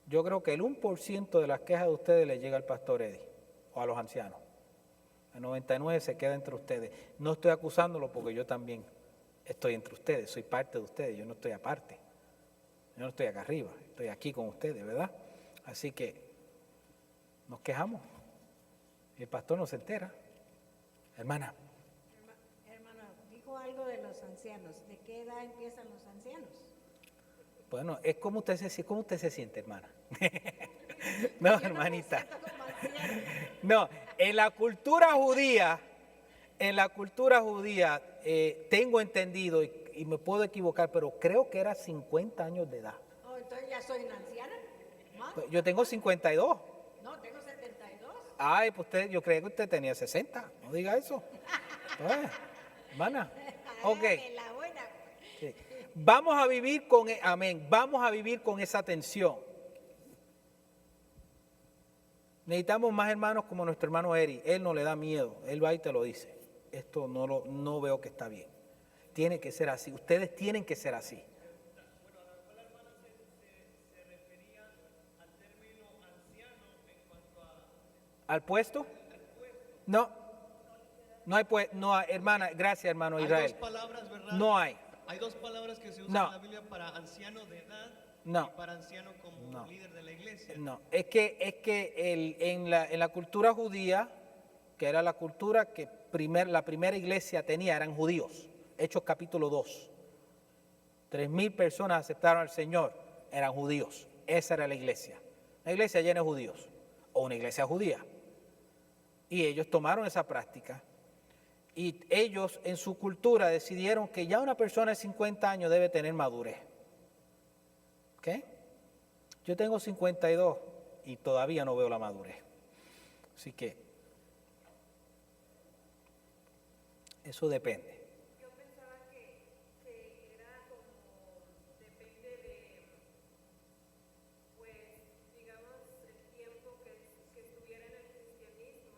Yo creo que el 1% de las quejas de ustedes le llega al pastor Eddie o a los ancianos. El 99% se queda entre ustedes. No estoy acusándolo porque yo también estoy entre ustedes, soy parte de ustedes, yo no estoy aparte. Yo no estoy acá arriba, estoy aquí con ustedes, ¿verdad? Así que nos quejamos y el pastor no se entera. Hermana. Hermano, dijo algo de los ancianos. ¿De qué edad empiezan los ancianos? Bueno, es como usted se siente, hermana. No, hermanita. No, en la cultura judía, tengo entendido, y me puedo equivocar, pero creo que era 50 años de edad. Oh, entonces ya soy una anciana. ¿Más? Yo tengo 52. No, tengo 72. Ay, pues yo creía que usted tenía 60. No diga eso. Hermana. Ok. La buena. Sí. Vamos a vivir con, amén, vamos a vivir con esa tensión. Necesitamos más hermanos como nuestro hermano Eri. Él no le da miedo, él va y te lo dice. Esto no veo que está bien. Tiene que ser así, ustedes tienen que ser así. Bueno, a la cual hermana se refería al término anciano en cuanto a... ¿Al puesto? No hay puesto, no hay, hermana, gracias hermano Israel. Hay dos palabras, ¿verdad? No hay. Hay dos palabras que se usan No. en la Biblia para anciano de edad No. y para anciano como No. líder de la iglesia. No, es que en la cultura judía, que era la cultura que la primera iglesia tenía, eran judíos. Hechos capítulo 2. 3,000 personas aceptaron al Señor, eran judíos. Esa era la iglesia. Una iglesia llena de judíos, o una iglesia judía. Y ellos tomaron esa práctica. Y ellos en su cultura decidieron que ya una persona de 50 años debe tener madurez. ¿Ok? Yo tengo 52 y todavía no veo la madurez. Así que eso depende. Yo pensaba que era como, depende de, pues, digamos, el tiempo que estuviera en el cristianismo,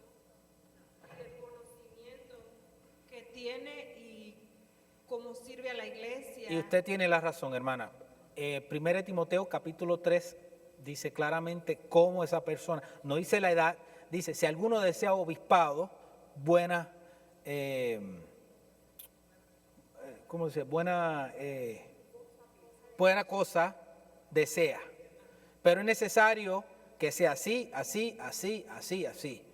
usted tiene la razón, hermana. 1 Timoteo capítulo 3 dice claramente cómo esa persona, no dice la edad, dice, si alguno desea obispado, buena, ¿cómo dice? Buena cosa desea. Pero es necesario que sea así, así, así, así, así.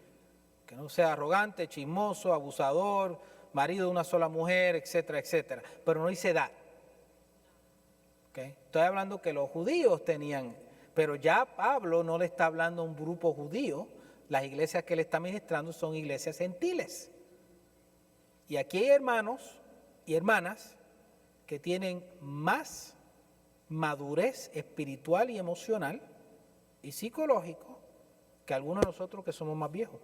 Que no sea arrogante, chismoso, abusador, marido de una sola mujer, etcétera, etcétera. Pero no dice edad. ¿Okay? Estoy hablando que los judíos tenían, pero ya Pablo no le está hablando a un grupo judío. Las iglesias que le está ministrando son iglesias gentiles. Y aquí hay hermanos y hermanas que tienen más madurez espiritual y emocional y psicológico que algunos de nosotros que somos más viejos.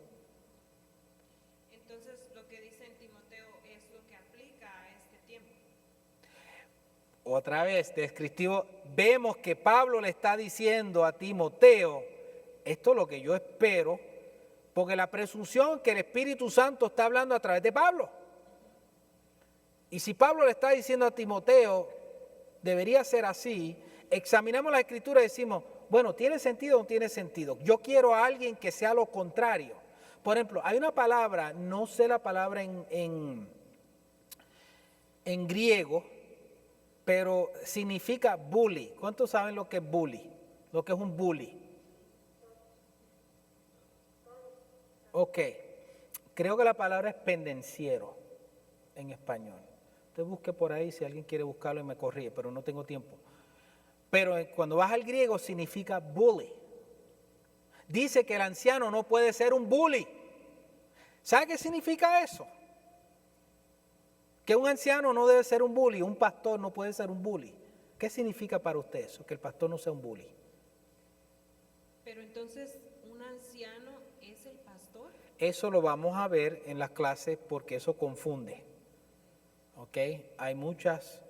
Entonces, lo que dice en Timoteo es lo que aplica a este tiempo. Otra vez, descriptivo, vemos que Pablo le está diciendo a Timoteo, esto es lo que yo espero, porque la presunción que el Espíritu Santo está hablando a través de Pablo. Y si Pablo le está diciendo a Timoteo, debería ser así, examinamos la Escritura y decimos, bueno, ¿tiene sentido o no tiene sentido? Yo quiero a alguien que sea lo contrario. Por ejemplo, hay una palabra, no sé la palabra en griego, pero significa bully. ¿Cuántos saben lo que es bully? Lo que es un bully. Ok, creo que la palabra es pendenciero en español. Usted busque por ahí si alguien quiere buscarlo y me corrige, pero no tengo tiempo. Pero cuando vas al griego significa bully. Dice que el anciano no puede ser un bully. ¿Sabe qué significa eso? Que un anciano no debe ser un bully, un pastor no puede ser un bully. ¿Qué significa para usted eso, que el pastor no sea un bully? Pero entonces, ¿un anciano es el pastor? Eso lo vamos a ver en las clases porque eso confunde. ¿Ok? Hay muchas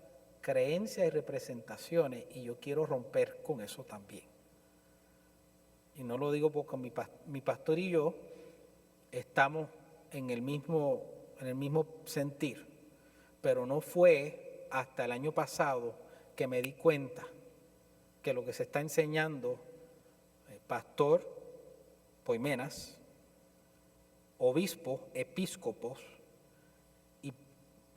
creencias y representaciones y yo quiero romper con eso también. Y no lo digo porque mi pastor y yo estamos en el mismo sentir, pero no fue hasta el año pasado que me di cuenta que lo que se está enseñando, pastor, poimenas, obispo, episcopos y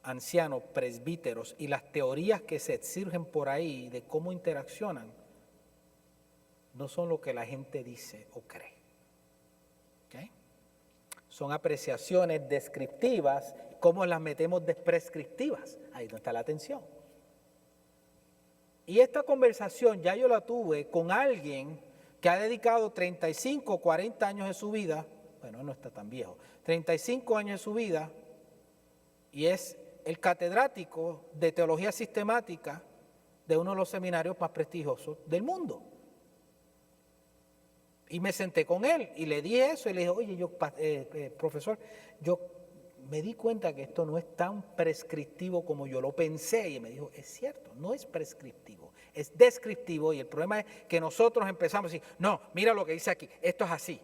ancianos, presbíteros y las teorías que se surgen por ahí de cómo interaccionan, no son lo que la gente dice o cree. ¿Okay? Son apreciaciones descriptivas, ¿cómo las metemos desprescriptivas? Ahí no está la atención. Y esta conversación ya yo la tuve con alguien que ha dedicado 35 o 40 años de su vida, bueno, no está tan viejo, 35 años de su vida, y es el catedrático de teología sistemática de uno de los seminarios más prestigiosos del mundo. Y me senté con él y le dije eso y le dije, oye, profesor, yo me di cuenta que esto no es tan prescriptivo como yo lo pensé. Y me dijo, es cierto, no es prescriptivo, es descriptivo. Y el problema es que nosotros empezamos a decir, no, mira lo que dice aquí, esto es así.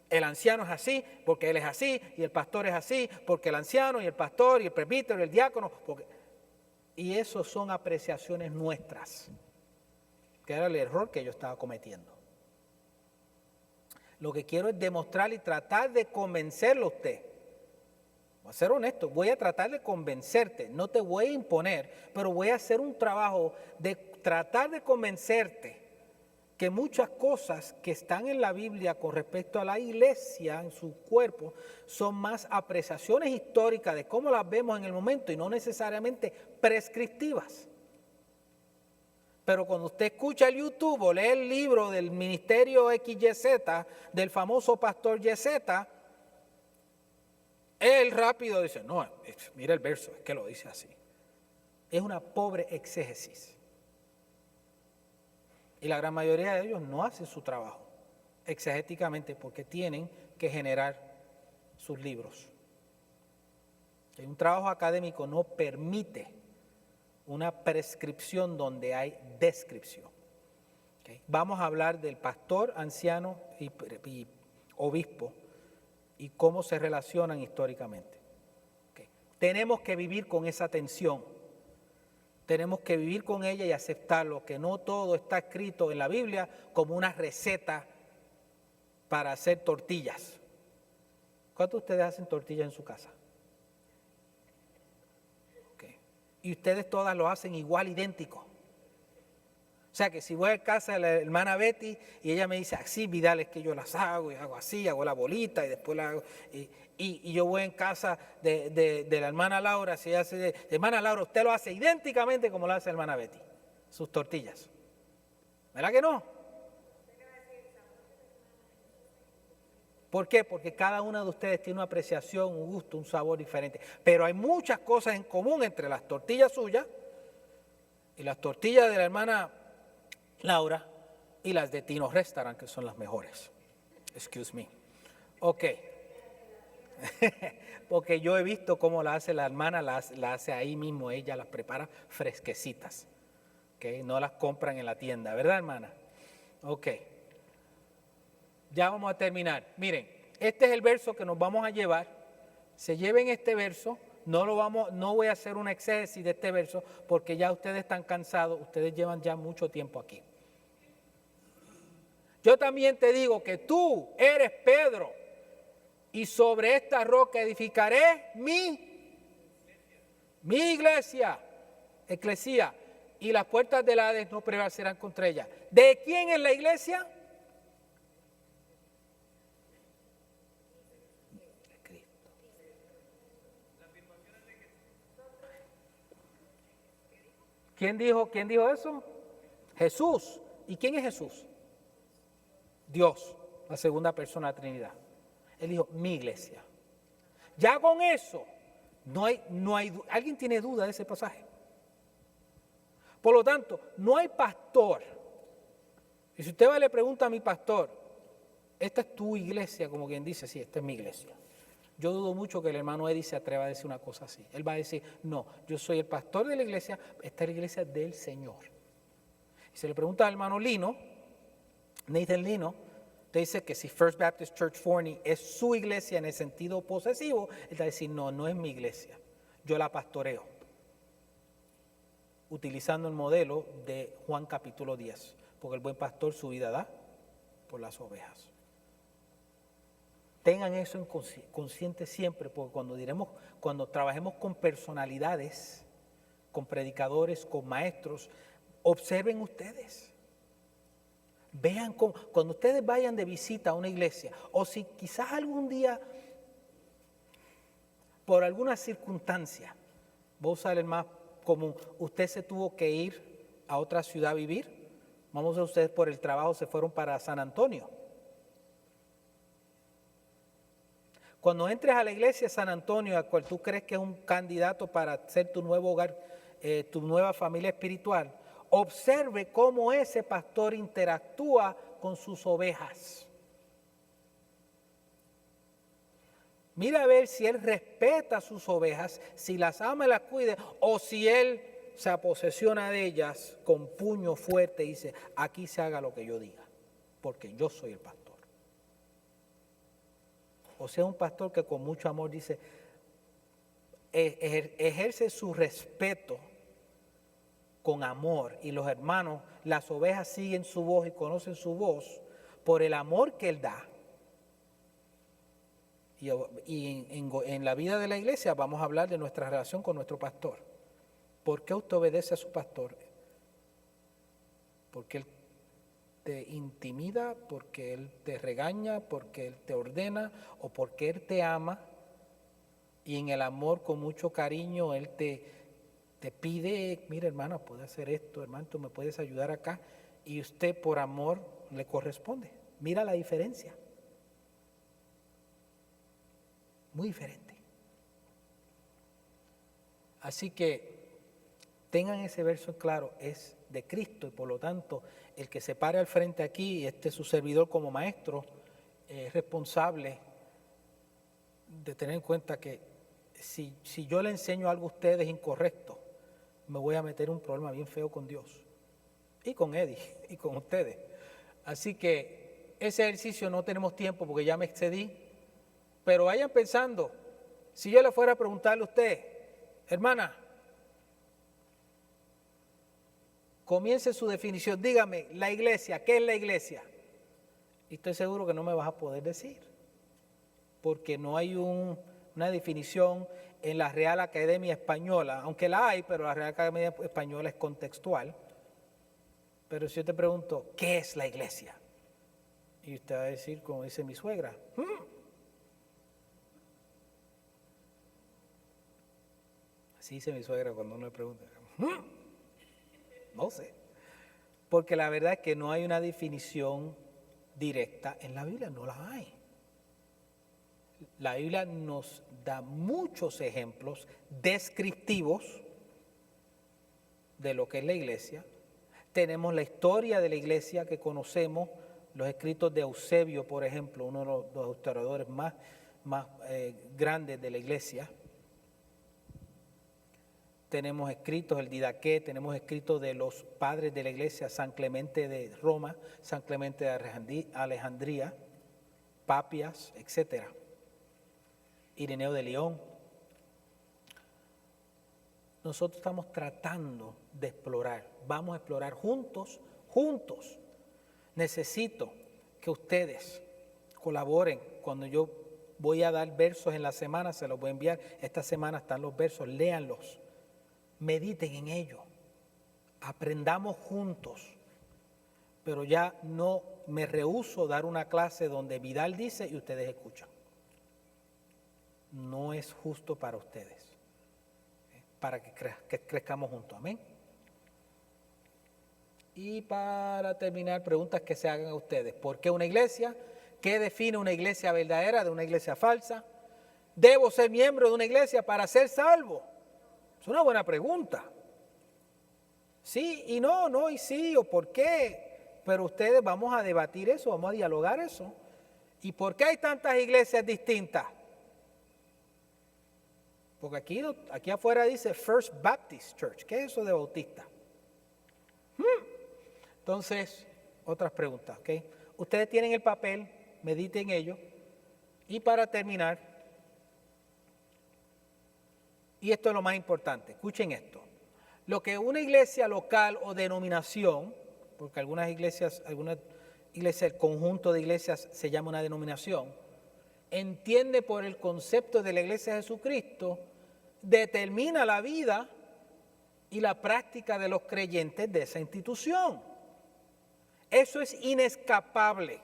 El anciano es así porque él es así, y el pastor es así porque el anciano y el pastor y el presbítero y el diácono. Y eso son apreciaciones nuestras, que era el error que yo estaba cometiendo. Lo que quiero es demostrar y tratar de convencerlo a usted. Voy a ser honesto, voy a tratar de convencerte, no te voy a imponer, pero voy a hacer un trabajo de tratar de convencerte que muchas cosas que están en la Biblia con respecto a la iglesia en su cuerpo son más apreciaciones históricas de cómo las vemos en el momento y no necesariamente prescriptivas. Pero cuando usted escucha el YouTube o lee el libro del ministerio XYZ, del famoso pastor YZ, él rápido dice, no, mira el verso, es que lo dice así. Es una pobre exégesis. Y la gran mayoría de ellos no hacen su trabajo exegéticamente porque tienen que generar sus libros. Un trabajo académico no permite una prescripción donde hay descripción. ¿Okay? Vamos a hablar del pastor, anciano y obispo y cómo se relacionan históricamente. ¿Okay? Tenemos que vivir con esa tensión. tenemos que vivir con ella y aceptarlo, que no todo está escrito en la Biblia como una receta para hacer tortillas. ¿Cuántos de ustedes hacen tortillas en su casa? Okay. Y ustedes todas lo hacen igual, idéntico. O sea que si voy a casa de la hermana Betty y ella me dice, así, Vidal, es que yo las hago y hago así, hago la bolita y después la hago. Y yo voy en casa de la hermana Laura, si ella hace, hermana Laura, usted lo hace idénticamente como lo hace la hermana Betty, sus tortillas. ¿Verdad que no? ¿Por qué? Porque cada una de ustedes tiene una apreciación, un gusto, un sabor diferente. Pero hay muchas cosas en común entre las tortillas suyas y las tortillas de la hermana Laura y las de Tino Restaurant, que son las mejores. Excuse me. Ok. Porque yo he visto cómo la hace la hermana, la hace ahí mismo, ella las prepara fresquecitas. Okay. No las compran en la tienda, ¿verdad, hermana? Ok. Ya vamos a terminar. Miren, este es el verso que nos vamos a llevar. Se lleven este verso. No voy a hacer una exégesis de este verso porque ya ustedes están cansados. Ustedes llevan ya mucho tiempo aquí. Yo también te digo que tú eres Pedro y sobre esta roca edificaré mi iglesia, eclesía, y las puertas del Hades no prevalecerán contra ella. ¿De quién es la iglesia? ¿Quién dijo eso? Jesús. ¿Y quién es Jesús? Dios, la segunda persona de la Trinidad. Él dijo, mi iglesia. Ya con eso, no hay, ¿alguien tiene duda de ese pasaje? Por lo tanto, no hay pastor. Y si usted va y le pregunta a mi pastor, ¿esta es tu iglesia? Como quien dice, sí, esta es mi iglesia. Yo dudo mucho que el hermano Eddie se atreva a decir una cosa así. Él va a decir, no, yo soy el pastor de la iglesia, esta es la iglesia del Señor. Y se le pregunta al hermano Lino, Nathan Lino, te dice que si First Baptist Church Forney es su iglesia en el sentido posesivo, él va a decir, no es mi iglesia, yo la pastoreo. Utilizando el modelo de Juan capítulo 10, porque el buen pastor su vida da por las ovejas. Tengan eso en consciente siempre, porque cuando trabajemos con personalidades, con predicadores, con maestros, observen ustedes. Vean cómo, cuando ustedes vayan de visita a una iglesia, o si quizás algún día, por alguna circunstancia, voy a usar el más común, usted se tuvo que ir a otra ciudad a vivir, vamos a ustedes por el trabajo se fueron para San Antonio. Cuando entres a la iglesia de San Antonio, a cual tú crees que es un candidato para ser tu nuevo hogar, tu nueva familia espiritual, observe cómo ese pastor interactúa con sus ovejas. Mira a ver si él respeta a sus ovejas, si las ama y las cuida, o si él se aposesiona de ellas con puño fuerte y dice, aquí se haga lo que yo diga, porque yo soy el pastor. O sea, un pastor que con mucho amor dice, ejerce su respeto con amor, y los hermanos, las ovejas siguen su voz y conocen su voz por el amor que él da. Y en la vida de la iglesia vamos a hablar de nuestra relación con nuestro pastor. ¿Por qué usted obedece a su pastor? Porque él te intimida, porque él te regaña, porque él te ordena o porque él te ama, y en el amor con mucho cariño él te pide, mira hermana, puede hacer esto, hermano, tú me puedes ayudar acá, y usted por amor le corresponde. Mira la diferencia. Muy diferente. Así que tengan ese verso claro, es de Cristo, y por lo tanto el que se pare al frente aquí, y este es su servidor como maestro, es responsable de tener en cuenta que si yo le enseño algo a ustedes incorrecto, me voy a meter en un problema bien feo con Dios y con Eddie y con ustedes. Así que ese ejercicio no tenemos tiempo porque ya me excedí, pero vayan pensando, si yo le fuera a preguntarle a usted, hermana, comience su definición. Dígame, la iglesia, ¿qué es la iglesia? Y estoy seguro que no me vas a poder decir, porque no hay una definición en la Real Academia Española, aunque la hay, pero la Real Academia Española es contextual. Pero si yo te pregunto, ¿qué es la iglesia? Y usted va a decir, como dice mi suegra, así dice mi suegra cuando uno le pregunta, no sé. Porque la verdad es que no hay una definición directa en la Biblia, no la hay. La Biblia nos da muchos ejemplos descriptivos de lo que es la iglesia. Tenemos la historia de la iglesia que conocemos, los escritos de Eusebio, por ejemplo, uno de los historiadores más grandes de la iglesia. Tenemos escritos, el Didaqué, tenemos escritos de los padres de la iglesia, San Clemente de Roma, San Clemente de Alejandría, Papias, etc. Ireneo de León. Nosotros estamos tratando de explorar, vamos a explorar juntos. Necesito que ustedes colaboren. Cuando yo voy a dar versos en la semana, se los voy a enviar. Esta semana están los versos, léanlos, mediten en ellos, aprendamos juntos. Pero ya no me rehúso dar una clase donde Vidal dice y ustedes escuchan. No es justo para ustedes, para que crezcamos juntos. Amén. Y para terminar, preguntas que se hagan a ustedes. ¿Por qué una iglesia? ¿Qué define una iglesia verdadera de una iglesia falsa? ¿Debo ser miembro de una iglesia para ser salvo? Es una buena pregunta. Sí y no, no y sí, o por qué. Pero ustedes vamos a debatir eso, vamos a dialogar eso. ¿Y por qué hay tantas iglesias distintas? Porque aquí afuera dice First Baptist Church. ¿Qué es eso de bautista? Entonces, otras preguntas, ¿ok? Ustedes tienen el papel, mediten ello. Y para terminar, y esto es lo más importante, escuchen esto. Lo que una iglesia local o denominación, porque algunas iglesias, el conjunto de iglesias se llama una denominación, entiende por el concepto de la iglesia de Jesucristo, determina la vida y la práctica de los creyentes de esa institución. Eso es inescapable.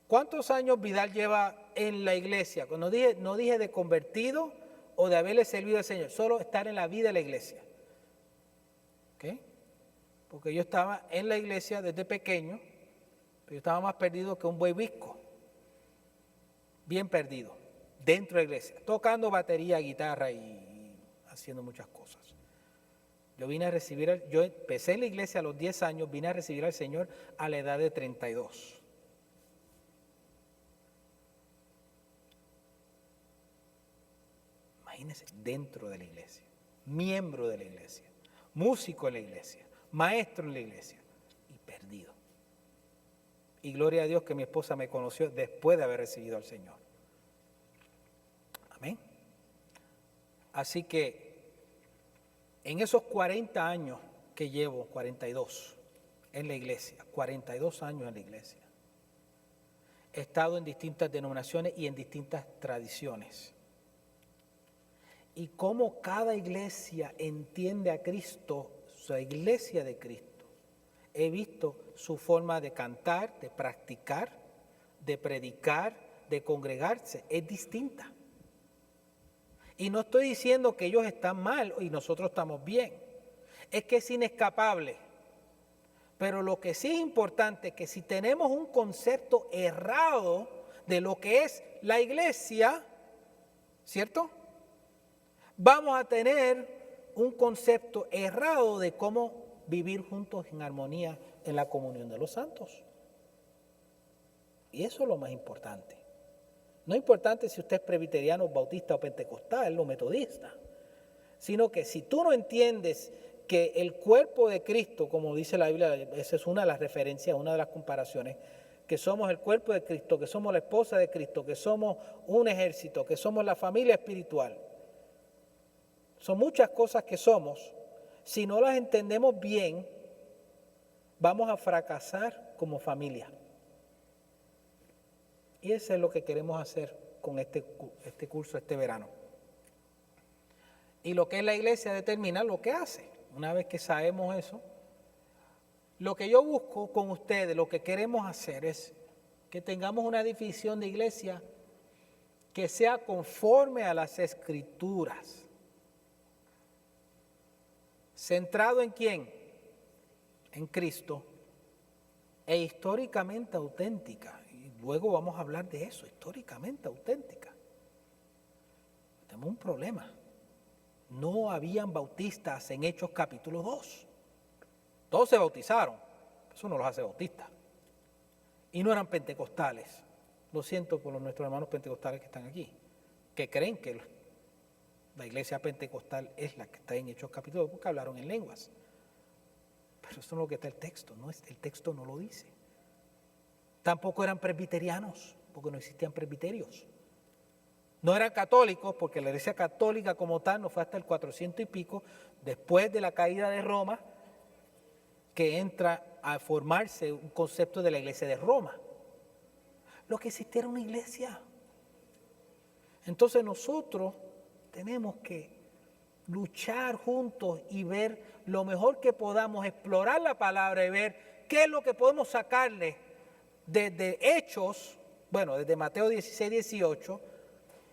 ¿Cuántos años Vidal lleva en la iglesia? No dije de convertido o de haberle servido al Señor, solo estar en la vida de la iglesia. ¿Ok? Porque yo estaba en la iglesia desde pequeño, pero yo estaba más perdido que un buey visco. Bien perdido, dentro de la iglesia, tocando batería, guitarra y haciendo muchas cosas. Yo empecé en la iglesia a los 10 años, vine a recibir al Señor a la edad de 32. Imagínense, dentro de la iglesia, miembro de la iglesia, músico en la iglesia, maestro en la iglesia y perdido. Y gloria a Dios que mi esposa me conoció después de haber recibido al Señor. Amén. Así que en esos 40 años que llevo, 42 en la iglesia, 42 años en la iglesia, he estado en distintas denominaciones y en distintas tradiciones. Y cómo cada iglesia entiende a Cristo, su iglesia de Cristo. He visto su forma de cantar, de practicar, de predicar, de congregarse, es distinta. Y no estoy diciendo que ellos están mal y nosotros estamos bien. Es que es inescapable. Pero lo que sí es importante es que si tenemos un concepto errado de lo que es la iglesia, ¿cierto? Vamos a tener un concepto errado de cómo vivir juntos en armonía en la comunión de los santos. Y eso es lo más importante. No es importante si usted es presbiteriano, bautista o pentecostal o metodista, sino que si tú no entiendes que el cuerpo de Cristo, como dice la Biblia, esa es una de las referencias, una de las comparaciones, que somos el cuerpo de Cristo, que somos la esposa de Cristo, que somos un ejército, que somos la familia espiritual. Son muchas cosas que somos, si no las entendemos bien, vamos a fracasar como familia. Y eso es lo que queremos hacer con este curso, este verano. Y lo que es la iglesia determina lo que hace. Una vez que sabemos eso, lo que yo busco con ustedes, lo que queremos hacer es que tengamos una división de iglesia que sea conforme a las Escrituras. ¿Centrado en quién? En Cristo. E históricamente auténtica. Y luego vamos a hablar de eso, históricamente auténtica. Tenemos un problema. No habían bautistas en Hechos capítulo 2. Todos se bautizaron. Eso no los hace bautistas. Y no eran pentecostales. Lo siento por nuestros hermanos pentecostales que están aquí, que creen que la iglesia pentecostal es la que está en Hechos capítulo 2 porque hablaron en lenguas. Pero eso no es lo que está el texto, el texto no lo dice. Tampoco eran presbiterianos, porque no existían presbiterios. No eran católicos, porque la iglesia católica como tal no fue hasta el 400 y pico, después de la caída de Roma, que entra a formarse un concepto de la iglesia de Roma. Lo que existía era una iglesia. Entonces nosotros tenemos que luchar juntos y ver lo mejor que podamos, explorar la palabra y ver qué es lo que podemos sacarle desde Hechos, bueno, desde Mateo 16, 18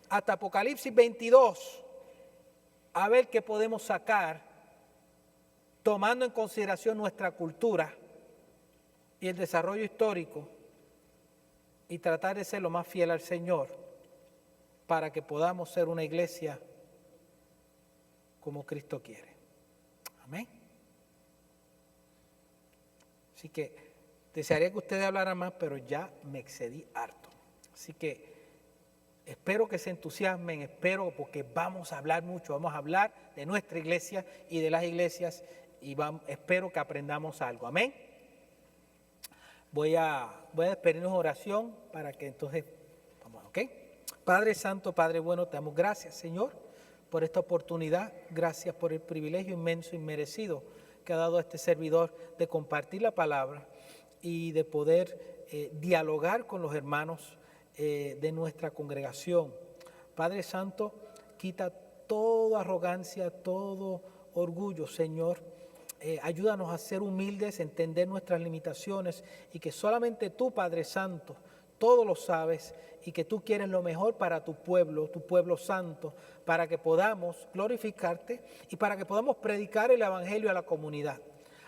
hasta Apocalipsis 22, a ver qué podemos sacar tomando en consideración nuestra cultura y el desarrollo histórico y tratar de ser lo más fiel al Señor para que podamos ser una iglesia como Cristo quiere. Amén. Así que desearía que ustedes hablaran más, pero ya me excedí harto. Así que espero que se entusiasmen, espero porque vamos a hablar mucho, vamos a hablar de nuestra iglesia y de las iglesias y espero que aprendamos algo. Amén. Voy a despedirnos en oración para que entonces, vamos, ¿ok? Padre Santo, Padre bueno, te damos gracias, Señor, por esta oportunidad. Gracias por el privilegio inmenso y merecido que ha dado a este servidor de compartir la palabra y de poder dialogar con los hermanos de nuestra congregación. Padre Santo, quita toda arrogancia, todo orgullo, Señor. Ayúdanos a ser humildes, entender nuestras limitaciones y que solamente tú, Padre Santo, todo lo sabes y que tú quieres lo mejor para tu pueblo santo, para que podamos glorificarte y para que podamos predicar el evangelio a la comunidad.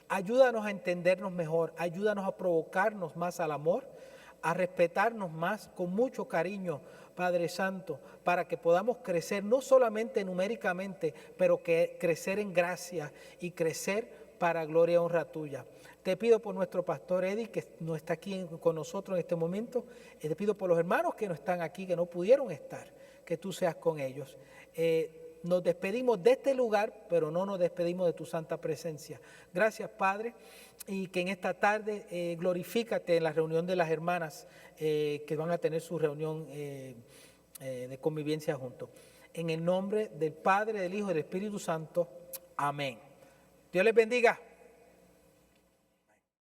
Ayúdanos a entendernos mejor, ayúdanos a provocarnos más al amor, a respetarnos más con mucho cariño, Padre Santo, para que podamos crecer no solamente numéricamente, pero que crecer en gracia y crecer para gloria y honra tuya. Te pido por nuestro pastor Eddie, que no está aquí con nosotros en este momento. Te pido por los hermanos que no están aquí, que no pudieron estar, que tú seas con ellos. Nos despedimos de este lugar, pero no nos despedimos de tu santa presencia. Gracias, Padre, y que en esta tarde glorifícate en la reunión de las hermanas que van a tener su reunión de convivencia juntos. En el nombre del Padre, del Hijo y del Espíritu Santo. Amén. Dios les bendiga.